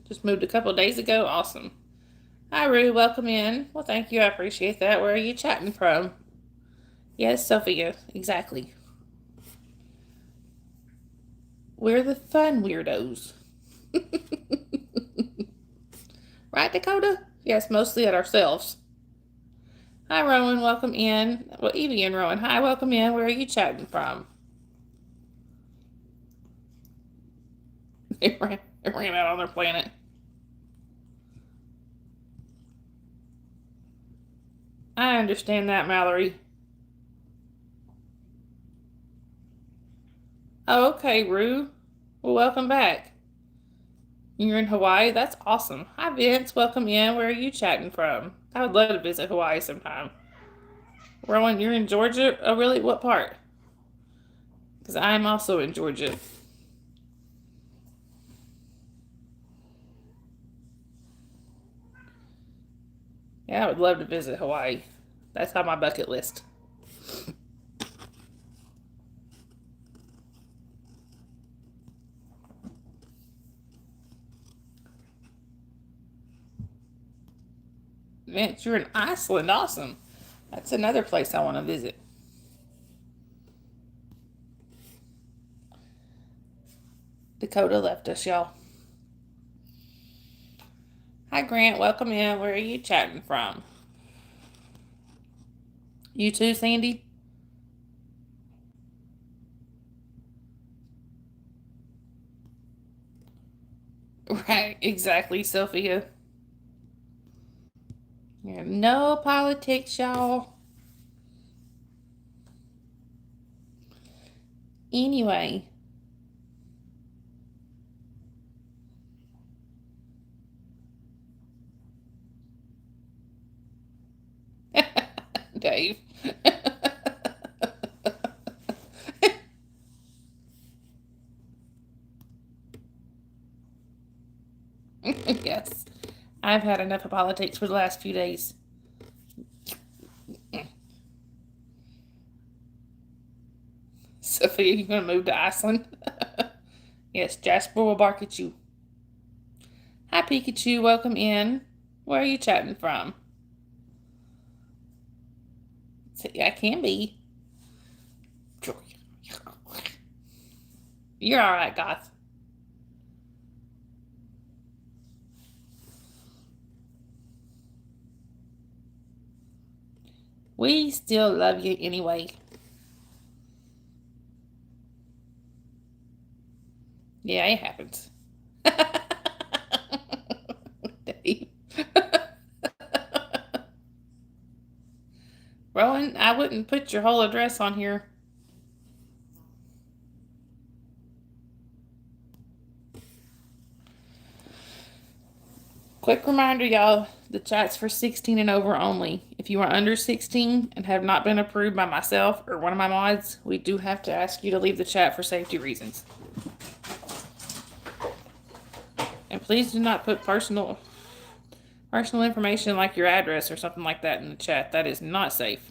Just moved a couple days ago. Awesome. Hi, Rue. Welcome in. Well, thank you. I appreciate that. Where are you chatting from? Yes, Sophia. Exactly. We're the fun weirdos. Right, Dakota? Yes, mostly at ourselves. Hi, Rowan. Welcome in. Well, Evie and Rowan. Hi, welcome in. Where are you chatting from? They ran out on their planet. I understand that, Mallory. Oh, okay, Rue. Well, welcome back. You're in Hawaii? That's awesome. Hi, Vince. Welcome in. Where are you chatting from? I would love to visit Hawaii sometime. Rowan, you're in Georgia? Oh, really? What part? Because I'm also in Georgia. Yeah, I would love to visit Hawaii. That's on my bucket list. Vince, you're in Iceland. Awesome. That's another place I want to visit. Dakota left us, y'all. Hi, Grant. Welcome in. Where are you chatting from? You too, Sandy? Right, exactly, Sophia. Yeah, no politics, y'all. Anyway, Dave. Yes, I've had enough of politics for the last few days. Sophia, you gonna move to Iceland? Yes, Jasper will bark at you. Hi, Pikachu. Welcome in. Where are you chatting from? See, I can be. You're all right, Goth. We still love you anyway. Yeah, it happens. Dave. Rowan, I wouldn't put your whole address on here. Quick reminder, y'all, the chat's for 16 and over only. If you are under 16 and have not been approved by myself or one of my mods, we do have to ask you to leave the chat for safety reasons. And please do not put personal information like your address or something like that in the chat. That is not safe.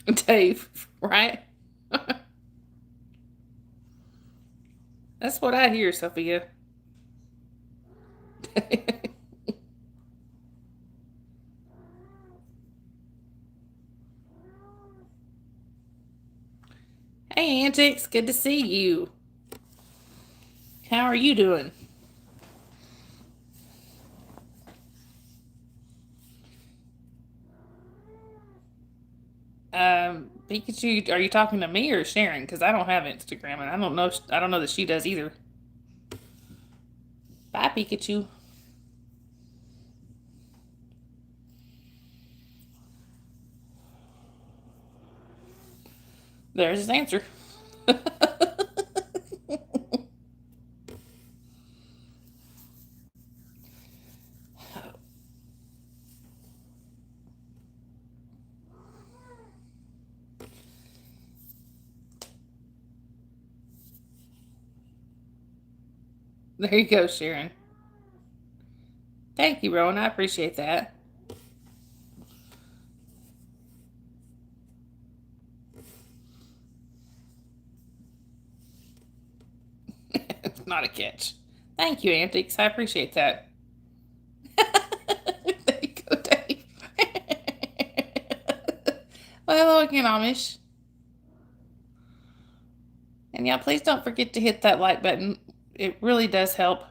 Dave, right? That's what I hear, Sophia. Hey, Antics, good to see you. How are you doing? Pikachu, are you talking to me or Sharon? Because I don't have Instagram, and I don't know. I don't know that she does either. Bye, Pikachu. There's his answer. There you go, Sharon. Thank you, Rowan. I appreciate that. Not a catch. Thank you, Antiques. I appreciate that. There you go, Dave. Well, hello again, Amish. And yeah, please don't forget to hit that like button. It really does help.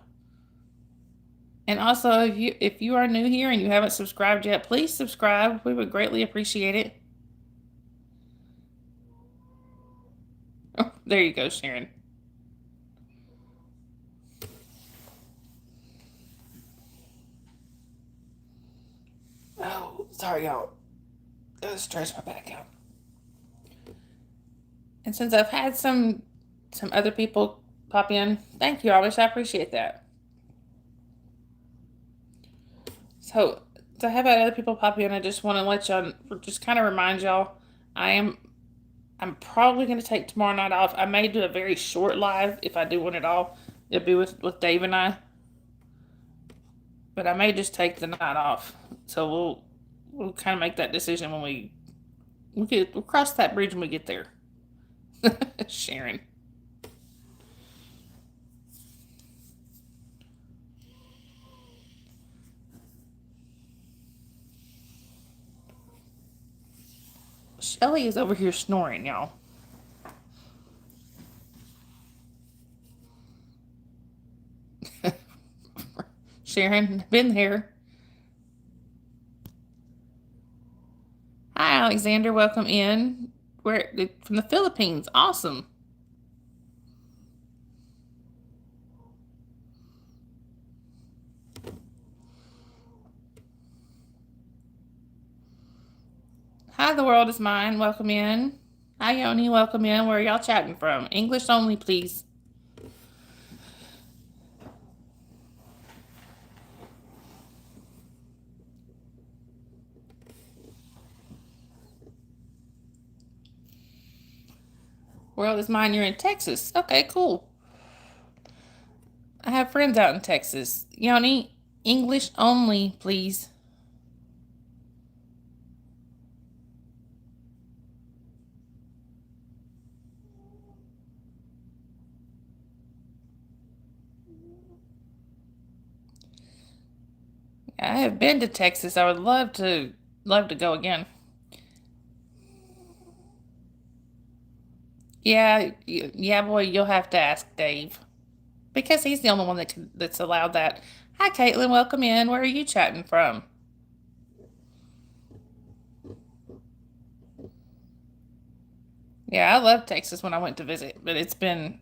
And also, if you are new here and you haven't subscribed yet, please subscribe. We would greatly appreciate it. Oh, there you go, Sharon. Oh, sorry, y'all. Gotta stretch my back out. And since I've had some other people pop in, thank you, Amish. I appreciate that. So to have had other people pop in, I just want to let y'all, just kind of remind y'all, I am, I'm probably going to take tomorrow night off. I may do a very short live if I do one at all. It'll be with Dave and I, but I may just take the night off. So we'll kind of make that decision when we'll cross that bridge when we get there. Sharon. Shelly is over here snoring, y'all. Sharon, been there. Hi, Alexander. Welcome in. Where from the Philippines? Awesome. Hi, the world is mine. Welcome in. Hi, Yoni. Welcome in. Where are y'all chatting from? English only, please. World is mine. You're in Texas. Okay, cool. I have friends out in Texas. Yoni, English only, please. I have been to Texas. I would love to go again. Yeah, yeah, boy, you'll have to ask Dave because he's the only one that's allowed that. Hi, Caitlin. Welcome in. Where are you chatting from? Yeah, I love Texas when I went to visit, but it's been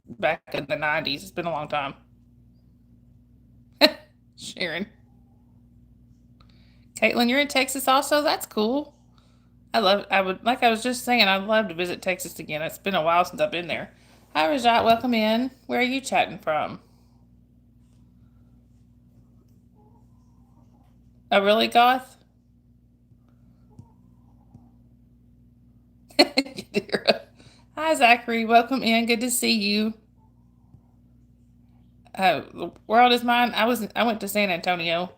back in the 90s. It's been a long time. Sharon. Caitlin, you're in Texas also? That's cool. I would, like I was just saying, I'd love to visit Texas again. It's been a while since I've been there. Hi, Rajat. Welcome in. Where are you chatting from? Oh, really, Goth? Hi, Zachary. Welcome in. Good to see you. The world is mine. I went to San Antonio.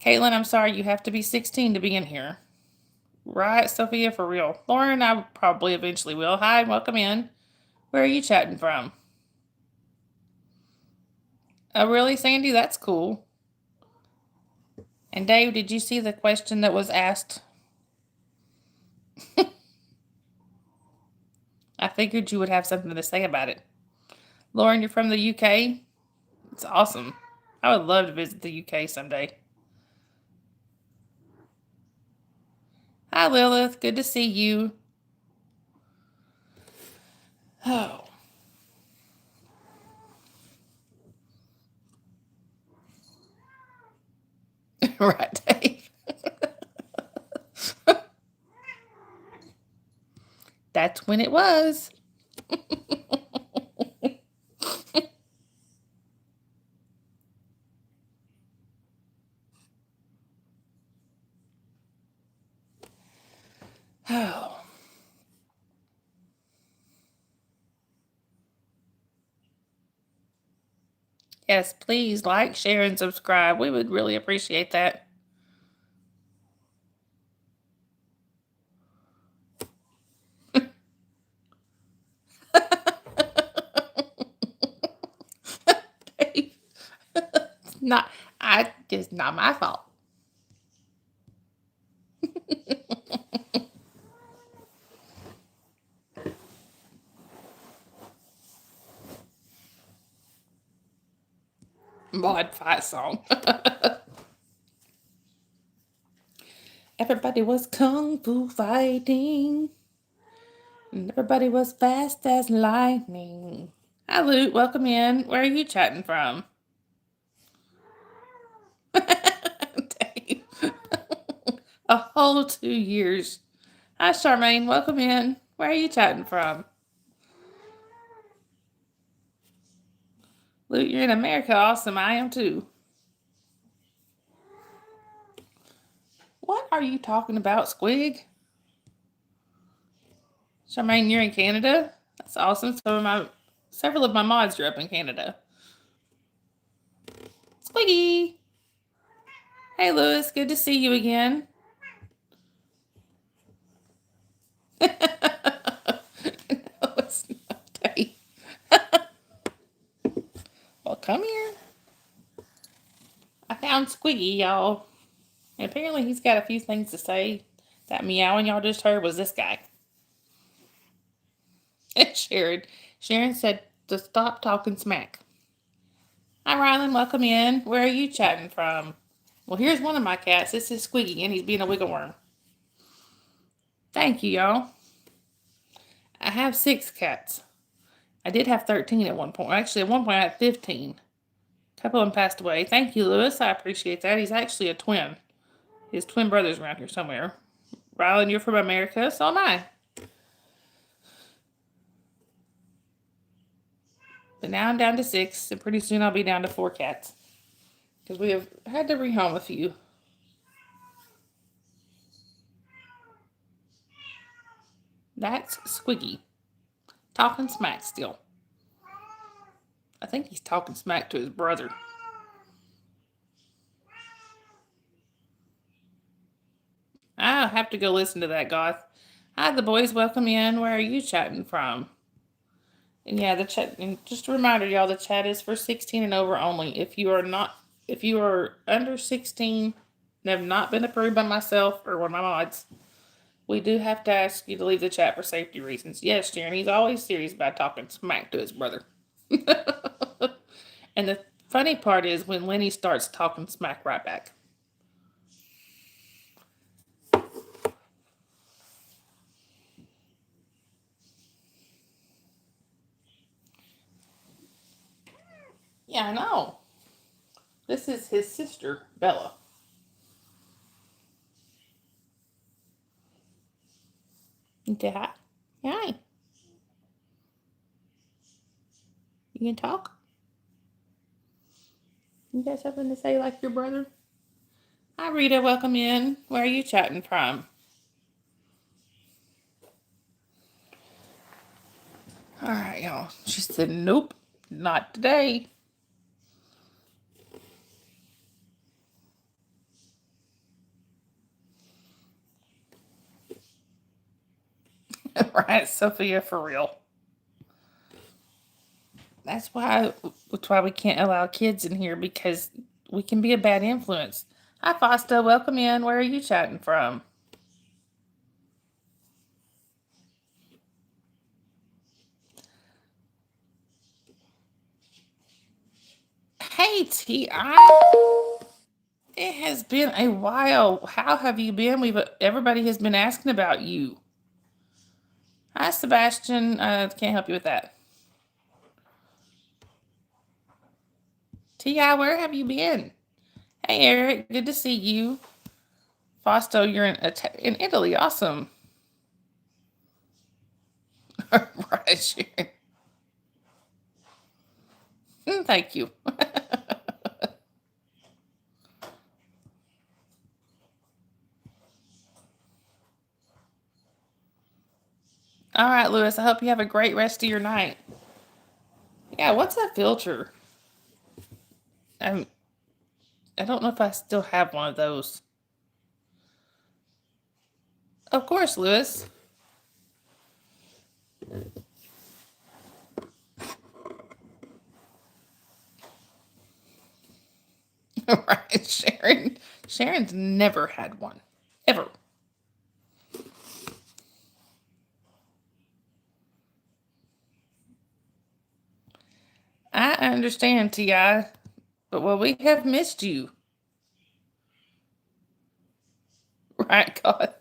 Caitlin, I'm sorry. You have to be 16 to be in here. Right, Sophia, for real. Lauren, I probably eventually will. Hi, welcome in. Where are you chatting from? Oh, really, Sandy? That's cool. And Dave, did you see the question that was asked? I figured you would have something to say about it. Lauren, you're from the UK? It's awesome. I would love to visit the UK someday. Hi, Lilith. Good to see you. Oh, right, Dave. That's when it was. Oh. Yes, please like, share, and subscribe. We would really appreciate that. Not, it's not my fault. Mod fight song. Everybody was kung fu fighting, and everybody was fast as lightning. Hi, Luke. Welcome in. Where are you chatting from? Dave. A whole 2 years. Hi, Charmaine. Welcome in. Where are you chatting from? Luke, you're in America. Awesome. I am too. What are you talking about, Squig? Charmaine, you're in Canada? That's awesome. Several of my mods are up in Canada. Squiggy! Hey, Lewis. Good to see you again. No, it's not Dave. Well, come here. I found Squiggy, y'all. And apparently he's got a few things to say. That meowing y'all just heard was this guy. And Sharon said to stop talking smack. Hi, Rylan. Welcome in. Where are you chatting from? Well, here's one of my cats. This is Squiggy, and he's being a wiggle worm. Thank you, y'all. I have 6 cats. I did have 13 at one point. Actually, at one point I had 15. A couple of them passed away. Thank you, Lewis. I appreciate that. He's actually a twin. His twin brother's around here somewhere. Rylan, you're from America, so am I. But now I'm down to 6, and pretty soon I'll be down to 4 cats. Because we have had to rehome a few. That's Squiggy. Talking smack still. I think he's talking smack to his brother. I'll have to go listen to that, Goth. Hi, the boys. Welcome in. Where are you chatting from? And yeah, the chat. And just a reminder, y'all, the chat is for 16 and over only. If you are under 16 and have not been approved by myself or one of my mods, we do have to ask you to leave the chat for safety reasons. Yes, Sharon, he's always serious about talking smack to his brother. And the funny part is when Lenny starts talking smack right back. Yeah, I know. This is his sister, Bella. Dad? Hi. You can talk? You got something to say like your brother? Hi, Rita. Welcome in. Where are you chatting from? All right, y'all. She said, nope, not today. Right, Sophia, for real. That's why we can't allow kids in here because we can be a bad influence. Hi, Fosta. Welcome in. Where are you chatting from? Hey, T.I. It has been a while. How have you been? Everybody has been asking about you. Hi, Sebastian. Can't help you with that. Ti, where have you been? Hey, Eric. Good to see you. Fausto, you're in Italy. Awesome. Right, Sharon. Thank you. All right, Lewis. I hope you have a great rest of your night. Yeah, what's that filter? I'm, I don't know if I still have one of those. Of course, Lewis. Right, Sharon. Sharon's never had one. Ever. I understand, T.I., but well, we have missed you. Right, God.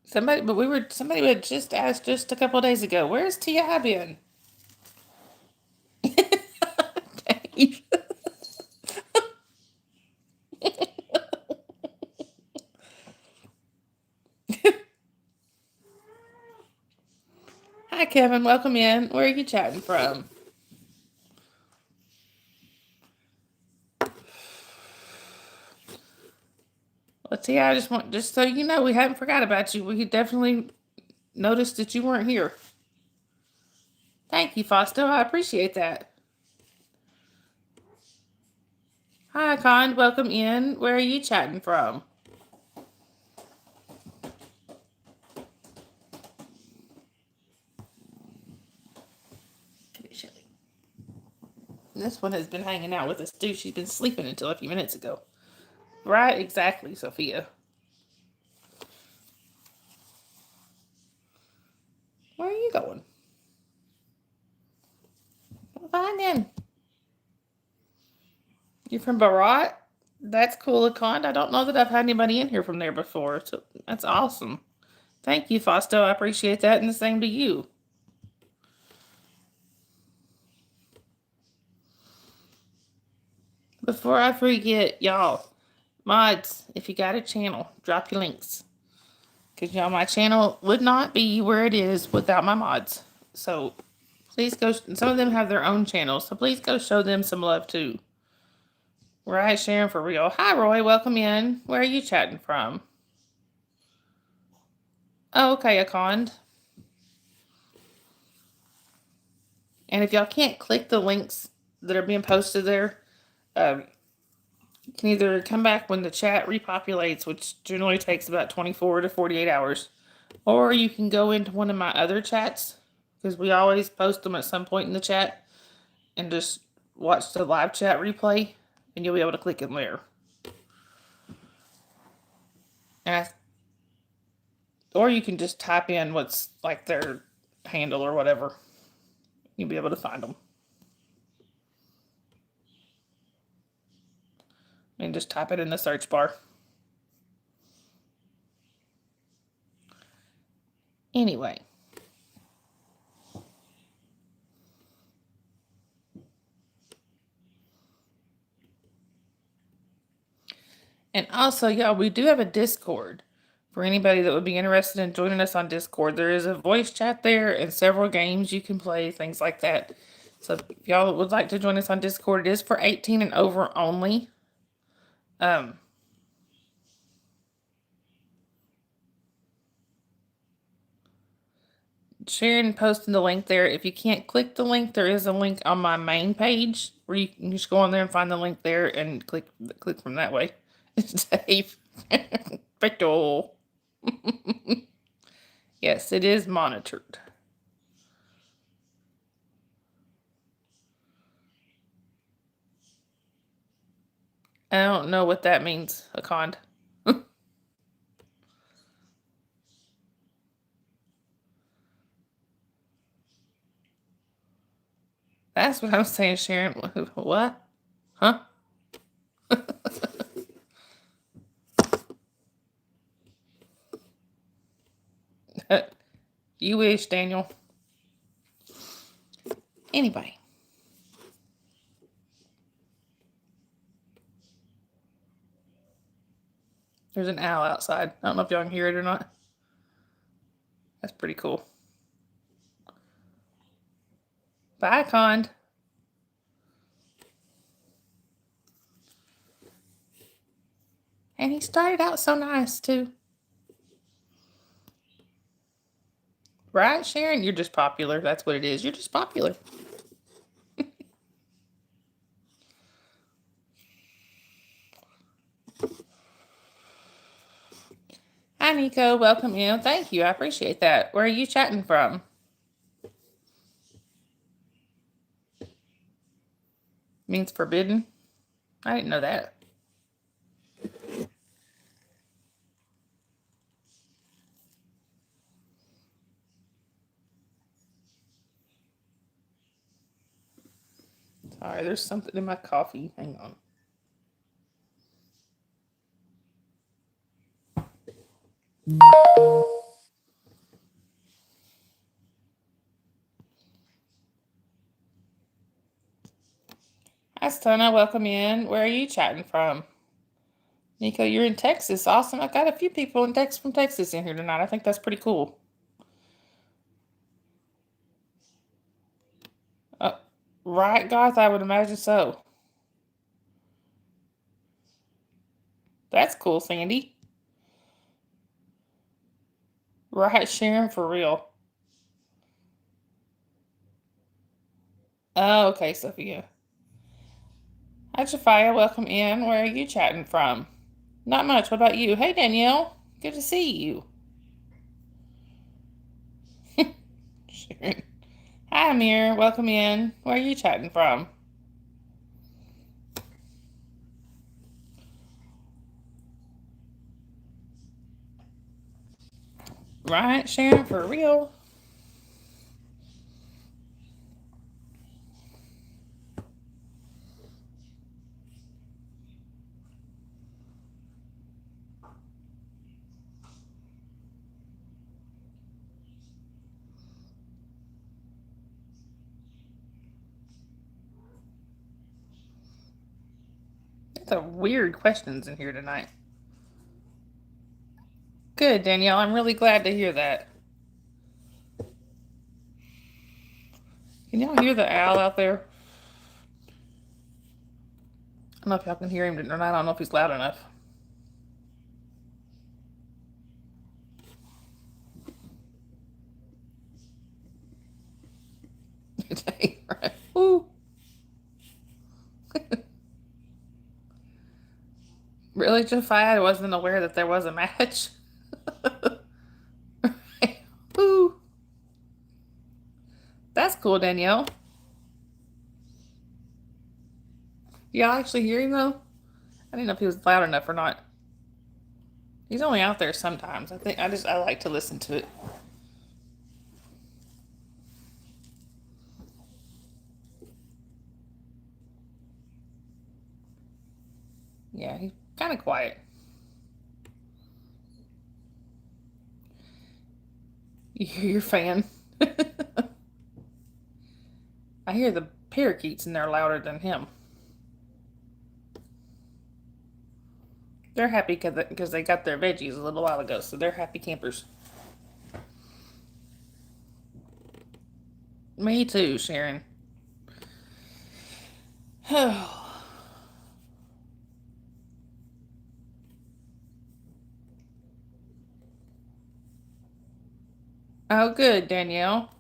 Somebody had just asked just a couple of days ago, where's T.I. been? Dave. Hi, Kevin. Welcome in. Where are you chatting from? Well, T.I., just so you know, we haven't forgot about you. We definitely noticed that you weren't here. Thank you, Fausto. I appreciate that. Hi, Con. Welcome in. Where are you chatting from? This one has been hanging out with us too. She's been sleeping until a few minutes ago. Right, exactly, Sophia. Where are you going? Fine then. You're from Barat? That's cool, Akon. I don't know that I've had anybody in here from there before. So that's awesome. Thank you, Fausto. I appreciate that, and the same to you. Before I forget, y'all, mods, if you got a channel, drop your links. Because, y'all, my channel would not be where it is without my mods. So please go. Some of them have their own channels, so please go show them some love too. Right, Sharon, for real. Hi, Roy. Welcome in. Where are you chatting from? Oh, okay, Akon. And if y'all can't click the links that are being posted there, you can either come back when the chat repopulates, which generally takes about 24 to 48 hours, or you can go into one of my other chats, because we always post them at some point in the chat, and just watch the live chat replay, and you'll be able to click in there. And or you can just type in what's like their handle or whatever. You'll be able to find them. And just type it in the search bar. Anyway. And also, y'all, we do have a Discord. For anybody that would be interested in joining us on Discord, there is a voice chat there and several games you can play, things like that. So if y'all would like to join us on Discord, it is for 18 and over only. Sharon posted the link there. If you can't click the link, there is a link on my main page where you can just go on there and find the link there and click from that way. It's safe. Perfecto. Yes, it is monitored. I don't know what that means, Akon. That's what I'm saying, Sharon. What? Huh? You wish, Daniel. Anyway. There's an owl outside. I don't know if y'all can hear it or not. That's pretty cool. Bye, Con. And he started out so nice, too. Right, Sharon? You're just popular. That's what it is. You're just popular. Hi, Nico. Welcome in. Thank you. I appreciate that. Where are you chatting from? Means forbidden. I didn't know that. Sorry, there's something in my coffee. Hang on. Hi, Stona. Welcome in. Where are you chatting from? Nico, you're in Texas. Awesome. I got a few people from Texas in here tonight. I think that's pretty cool. Uh, right, Garth? I would imagine so. That's cool, Sandy. Right, Sharon, for real. Oh, okay, Sophia. Hi, Jafia. Welcome in. Where are you chatting from? Not much. What about you? Hey, Danielle. Good to see you. Sharon. Hi, Amir. Welcome in. Where are you chatting from? Right, Sharon, for real. There's some weird questions in here tonight. Good, Danielle. I'm really glad to hear that. Can y'all hear the owl out there? I don't know if y'all can hear him or not. I don't know if he's loud enough. Right. Ooh. Really, Jafia? I wasn't aware that there was a match. Right. Ooh. That's cool, Danielle. Y'all actually hear him though? I didn't know if he was loud enough or not. He's only out there sometimes. I like to listen to it. Yeah, he's kind of quiet. You hear your fan? I hear the parakeets and they're louder than him. They're happy because they got their veggies a little while ago, so they're happy campers. Me too, Sharon. Oh, good, Danielle.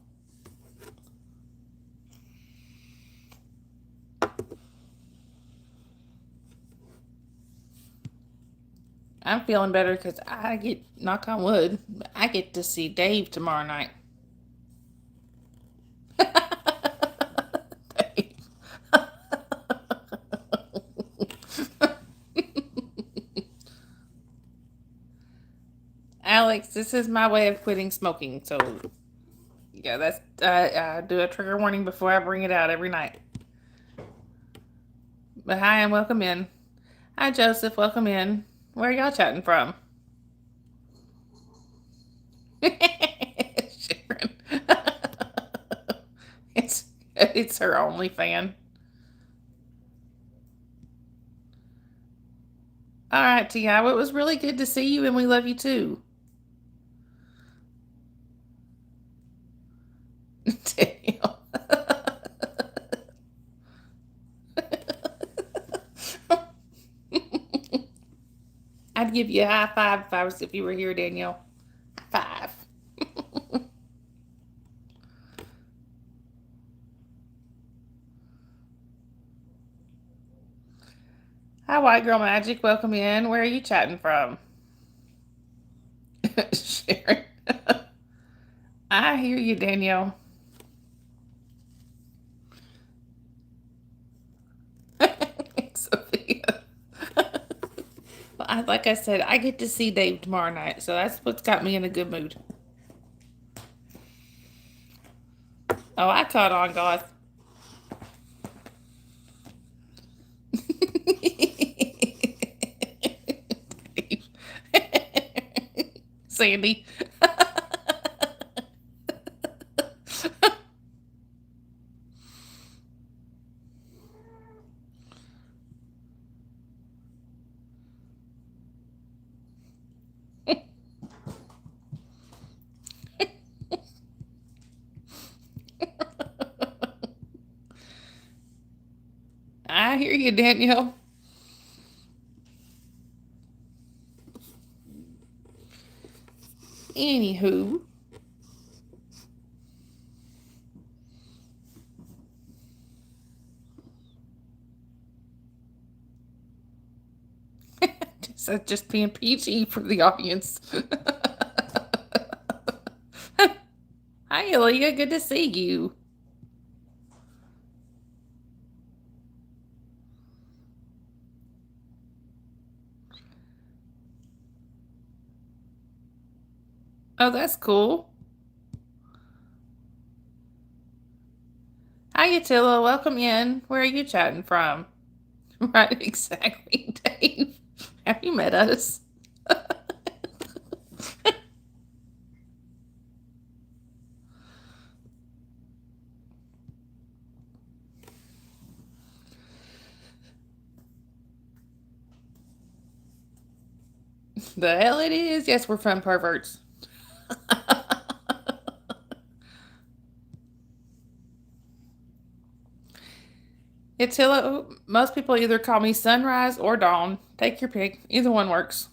I'm feeling better because I get, knock on wood, I get to see Dave tomorrow night. Dave. Alex, this is my way of quitting smoking. So, yeah, that's I do a trigger warning before I bring it out every night. But hi and welcome in. Hi, Joseph. Welcome in. Where are y'all chatting from? Sharon. It's her only fan. All right, Tiawa. It was really good to see you, and we love you too. Daniel. I'd give you a high five if you were here, Danielle. High five. Hi, White Girl Magic. Welcome in. Where are you chatting from? Sharon. I hear you, Danielle. Like I said, I get to see Dave tomorrow night, so that's what's got me in a good mood. Oh, I caught on, Goth. Sandy. I hear you, Danielle. Anywho, just being PG for the audience. Hi, Elia. Good to see you. Oh, that's cool. Hi, Attila. Welcome in. Where are you chatting from? Right, exactly, Dave. Have you met us? The hell it is. Yes, we're fun perverts. Attila, most people either call me Sunrise or Dawn. Take your pick. Either one works.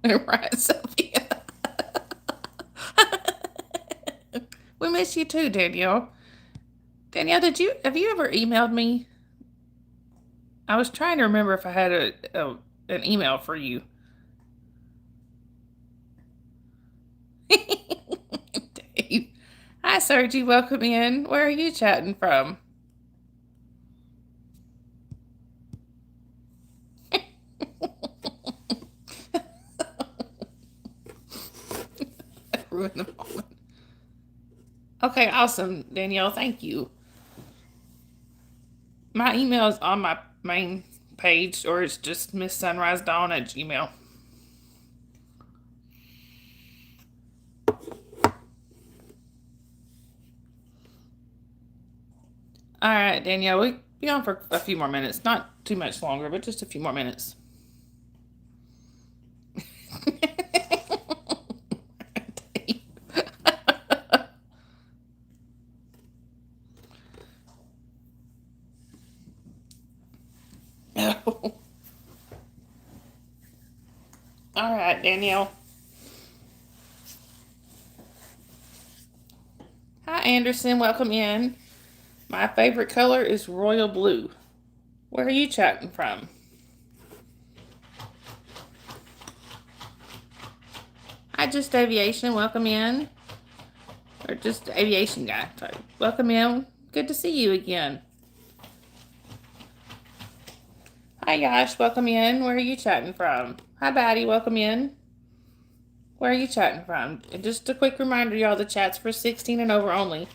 Right, Sophia. We miss you too, Danielle. Danielle, have you ever emailed me? I was trying to remember if I had an email for you. Dave. Hi, Sergi. Welcome in. Where are you chatting from? Ruin the moment. Okay, awesome, Danielle. Thank you. My email is on my main page, or it's just Miss Sunrise Dawn at Gmail. All right, Danielle, we be on for a few more minutes. Not too much longer, but just a few more minutes. All right, Danielle. Hi, Anderson. Welcome in. My favorite color is royal blue. Where are you chatting from? Hi, Just Aviation. Welcome in. Or just Aviation Guy. Sorry. Welcome in. Good to see you again. Hi, Yash. Welcome in. Where are you chatting from? Hi, Batty. Welcome in. Where are you chatting from? And just a quick reminder, y'all, the chat's for 16 and over only.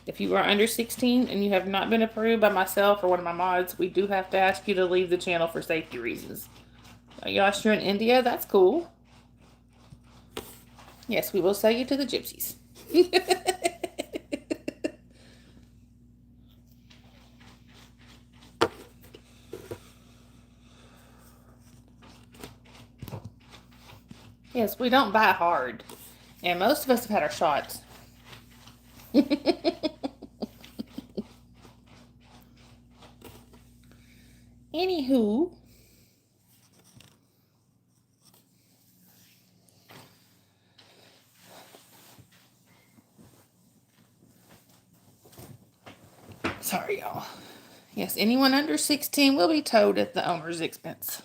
If you are under 16 and you have not been approved by myself or one of my mods, we do have to ask you to leave the channel for safety reasons. Yash, you're in India? That's cool. Yes, we will sell you to the gypsies. Yes, we don't buy hard. And most of us have had our shots. Anywho. Sorry, y'all. Yes, anyone under 16 will be towed at the owner's expense.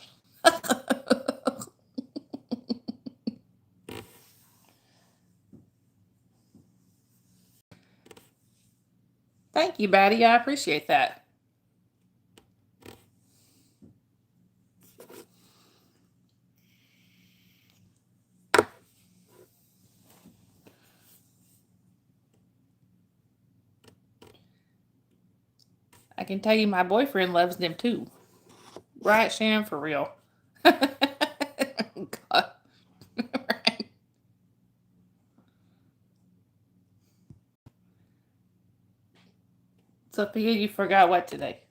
Thank you, Batty. I appreciate that. can tell you my boyfriend loves them too. Right, Shannon? For real. God. Right. Sophia, you forgot what today?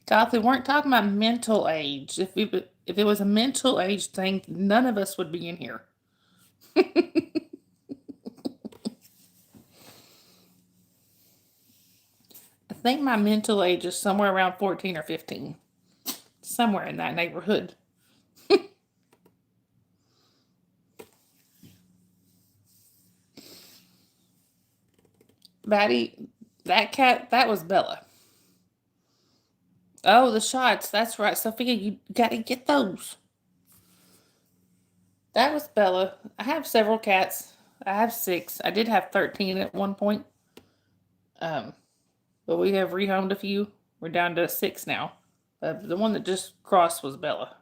God, if we weren't talking about mental age, if it was a mental age thing, none of us would be in here. I think my mental age is somewhere around 14 or 15. Somewhere in that neighborhood. Batty, that cat, that was Bella. Oh, the shots. That's right. Sophia, you gotta get those. That was Bella. I have several cats. I have 6. I did have 13 at one point. Um, but we have rehomed a few. We're down to 6 now. The one that just crossed was Bella.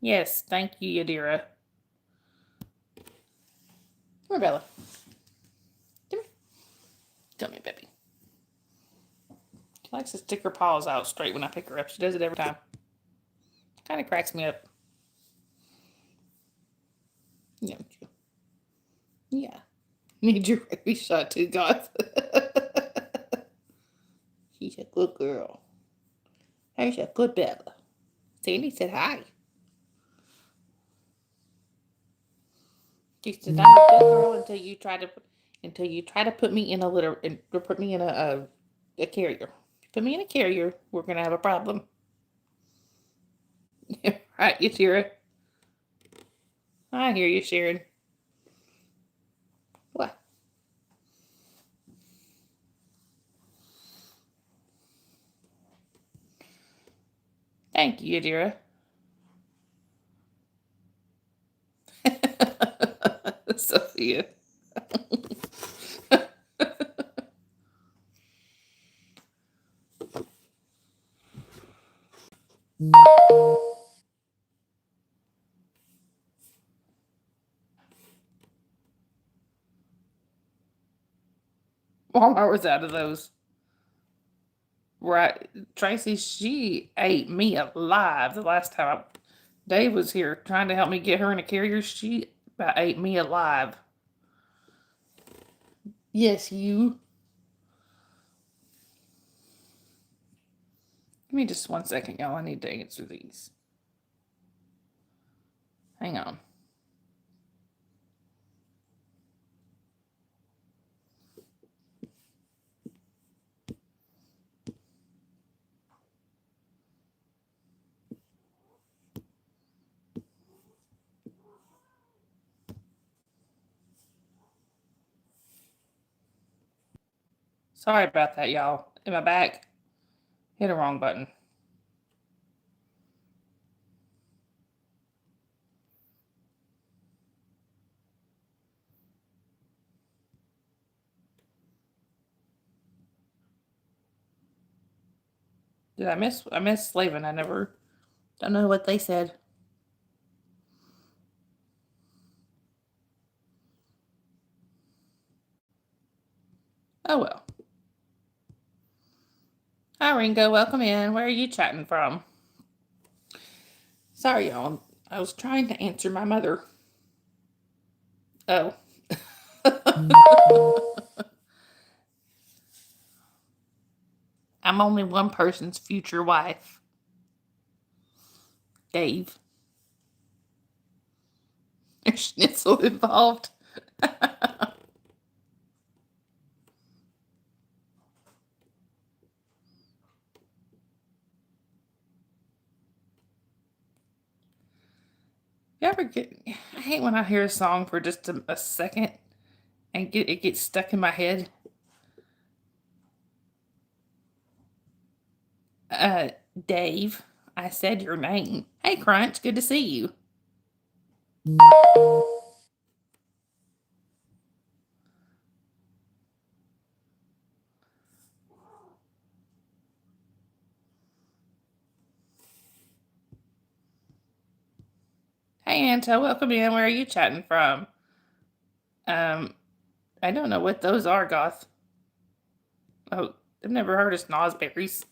Yes, thank you, Yadira. Come here, Bella. Come here. Come here, baby. She likes to stick her paws out straight when I pick her up. She does it every time. Kind of cracks me up. Yeah. Yeah. Need your rabies shot too, guys. She's a good girl. There's a good Bella. Sandy said hi. She said, "I'm a good girl until you try to put me in a litter and put me in a carrier. If you put me in a carrier, we're gonna have a problem." Right, you Shira? I hear you, Sharon. What? Thank you, Yadira. Sophia. Walmart was out of those. Right. Tracy, she ate me alive the last time Dave was here trying to help me get her in a carrier. She about ate me alive. Yes, you. Give me just 1 second, y'all. I need to answer these. Hang on. Sorry about that, y'all. In my back, hit a wrong button. Did I miss? I missed Slavin. I never. Don't know what they said. Oh well. Hi, Ringo. Welcome in. Where are you chatting from? Sorry, y'all. I was trying to answer my mother. Oh. I'm only one person's future wife. Dave. There's schnitzel involved. You ever get? I hate when I hear a song for just a second and it gets stuck in my head. Uh, Dave, I said your name. Hey, Crunch, good to see you. Hey, Anto, welcome in. Where are you chatting from? Um, I don't know what those are, Goth. Oh, I've never heard of snozberries.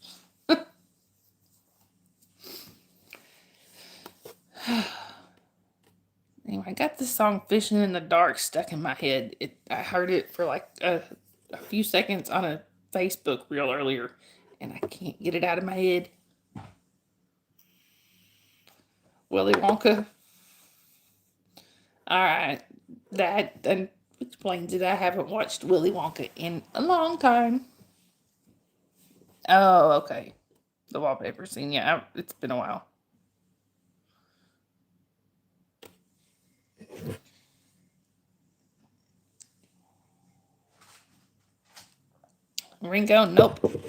Anyway, I got this song "Fishing in the Dark" stuck in my head. I heard it for like a few seconds on a Facebook reel earlier, and I can't get it out of my head. Willy Wonka. All right, that then explains it. I haven't watched Willy Wonka in a long time. Oh, okay. The wallpaper scene. Yeah, it's been a while. Ringo. Nope.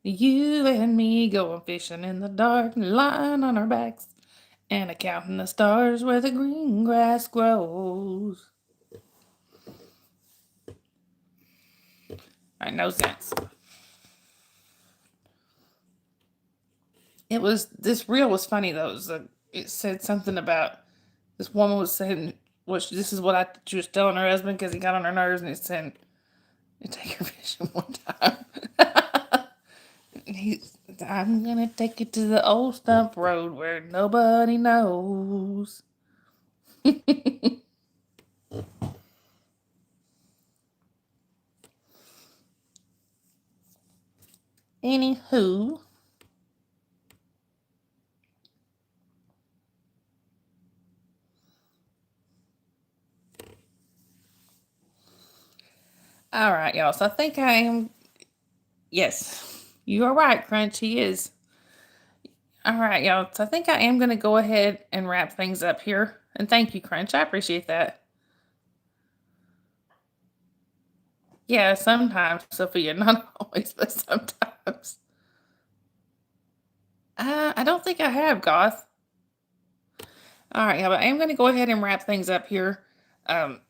You and me going fishing in the dark, lying on our backs, and a counting the stars where the green grass grows. All right, no sense. This reel was funny though. It said something about this woman was saying, this is what she was telling her husband because he got on her nerves, and it said, "You take her fishing one time." I'm gonna take you to the old stump road where nobody knows. Anywho, all right, y'all. So I think I am. Yes, you are right, Crunch. He is. All right, y'all. So I think I am gonna go ahead and wrap things up here. And thank you, Crunch. I appreciate that. Yeah, sometimes, Sophia. Not always, but sometimes. I don't think I have, Goth. All right, yeah, but I am going to go ahead and wrap things up here. Um,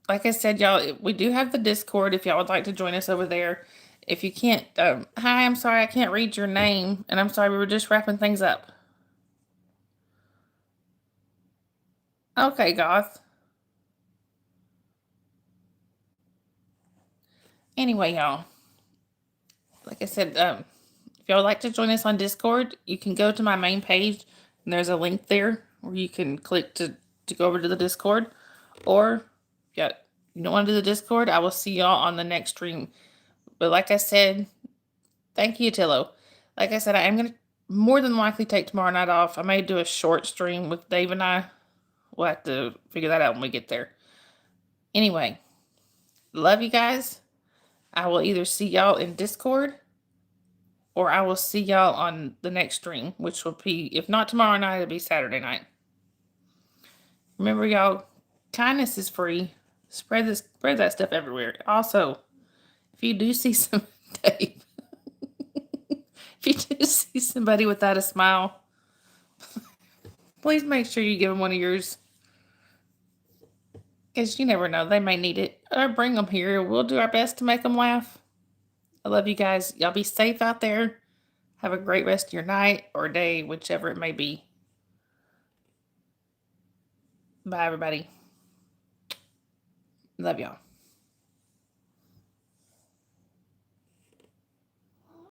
like I said, y'all, we do have the Discord if y'all would like to join us over there. If you can't, hi, I'm sorry, I can't read your name, and I'm sorry, we were just wrapping things up. Okay, Goth. Anyway, y'all, like I said, if y'all would like to join us on Discord, you can go to my main page, and there's a link there where you can click to go over to the Discord. Or, yeah, you don't want to do the Discord, I will see y'all on the next stream. But like I said, thank you, Tillo. Like I said, I am going to more than likely take tomorrow night off. I may do a short stream with Dave and I. We'll have to figure that out when we get there. Anyway, love you guys. I will either see y'all in Discord or I will see y'all on the next stream, which will be, if not tomorrow night, it'll be Saturday night. Remember, y'all, kindness is free. Spread that stuff everywhere. Also, if you do see some Dave, if you do see somebody without a smile, please make sure you give them one of yours. Because you never know, they may need it. Or bring them here. We'll do our best to make them laugh. I love you guys. Y'all be safe out there. Have a great rest of your night or day, whichever it may be. Bye, everybody. Love y'all.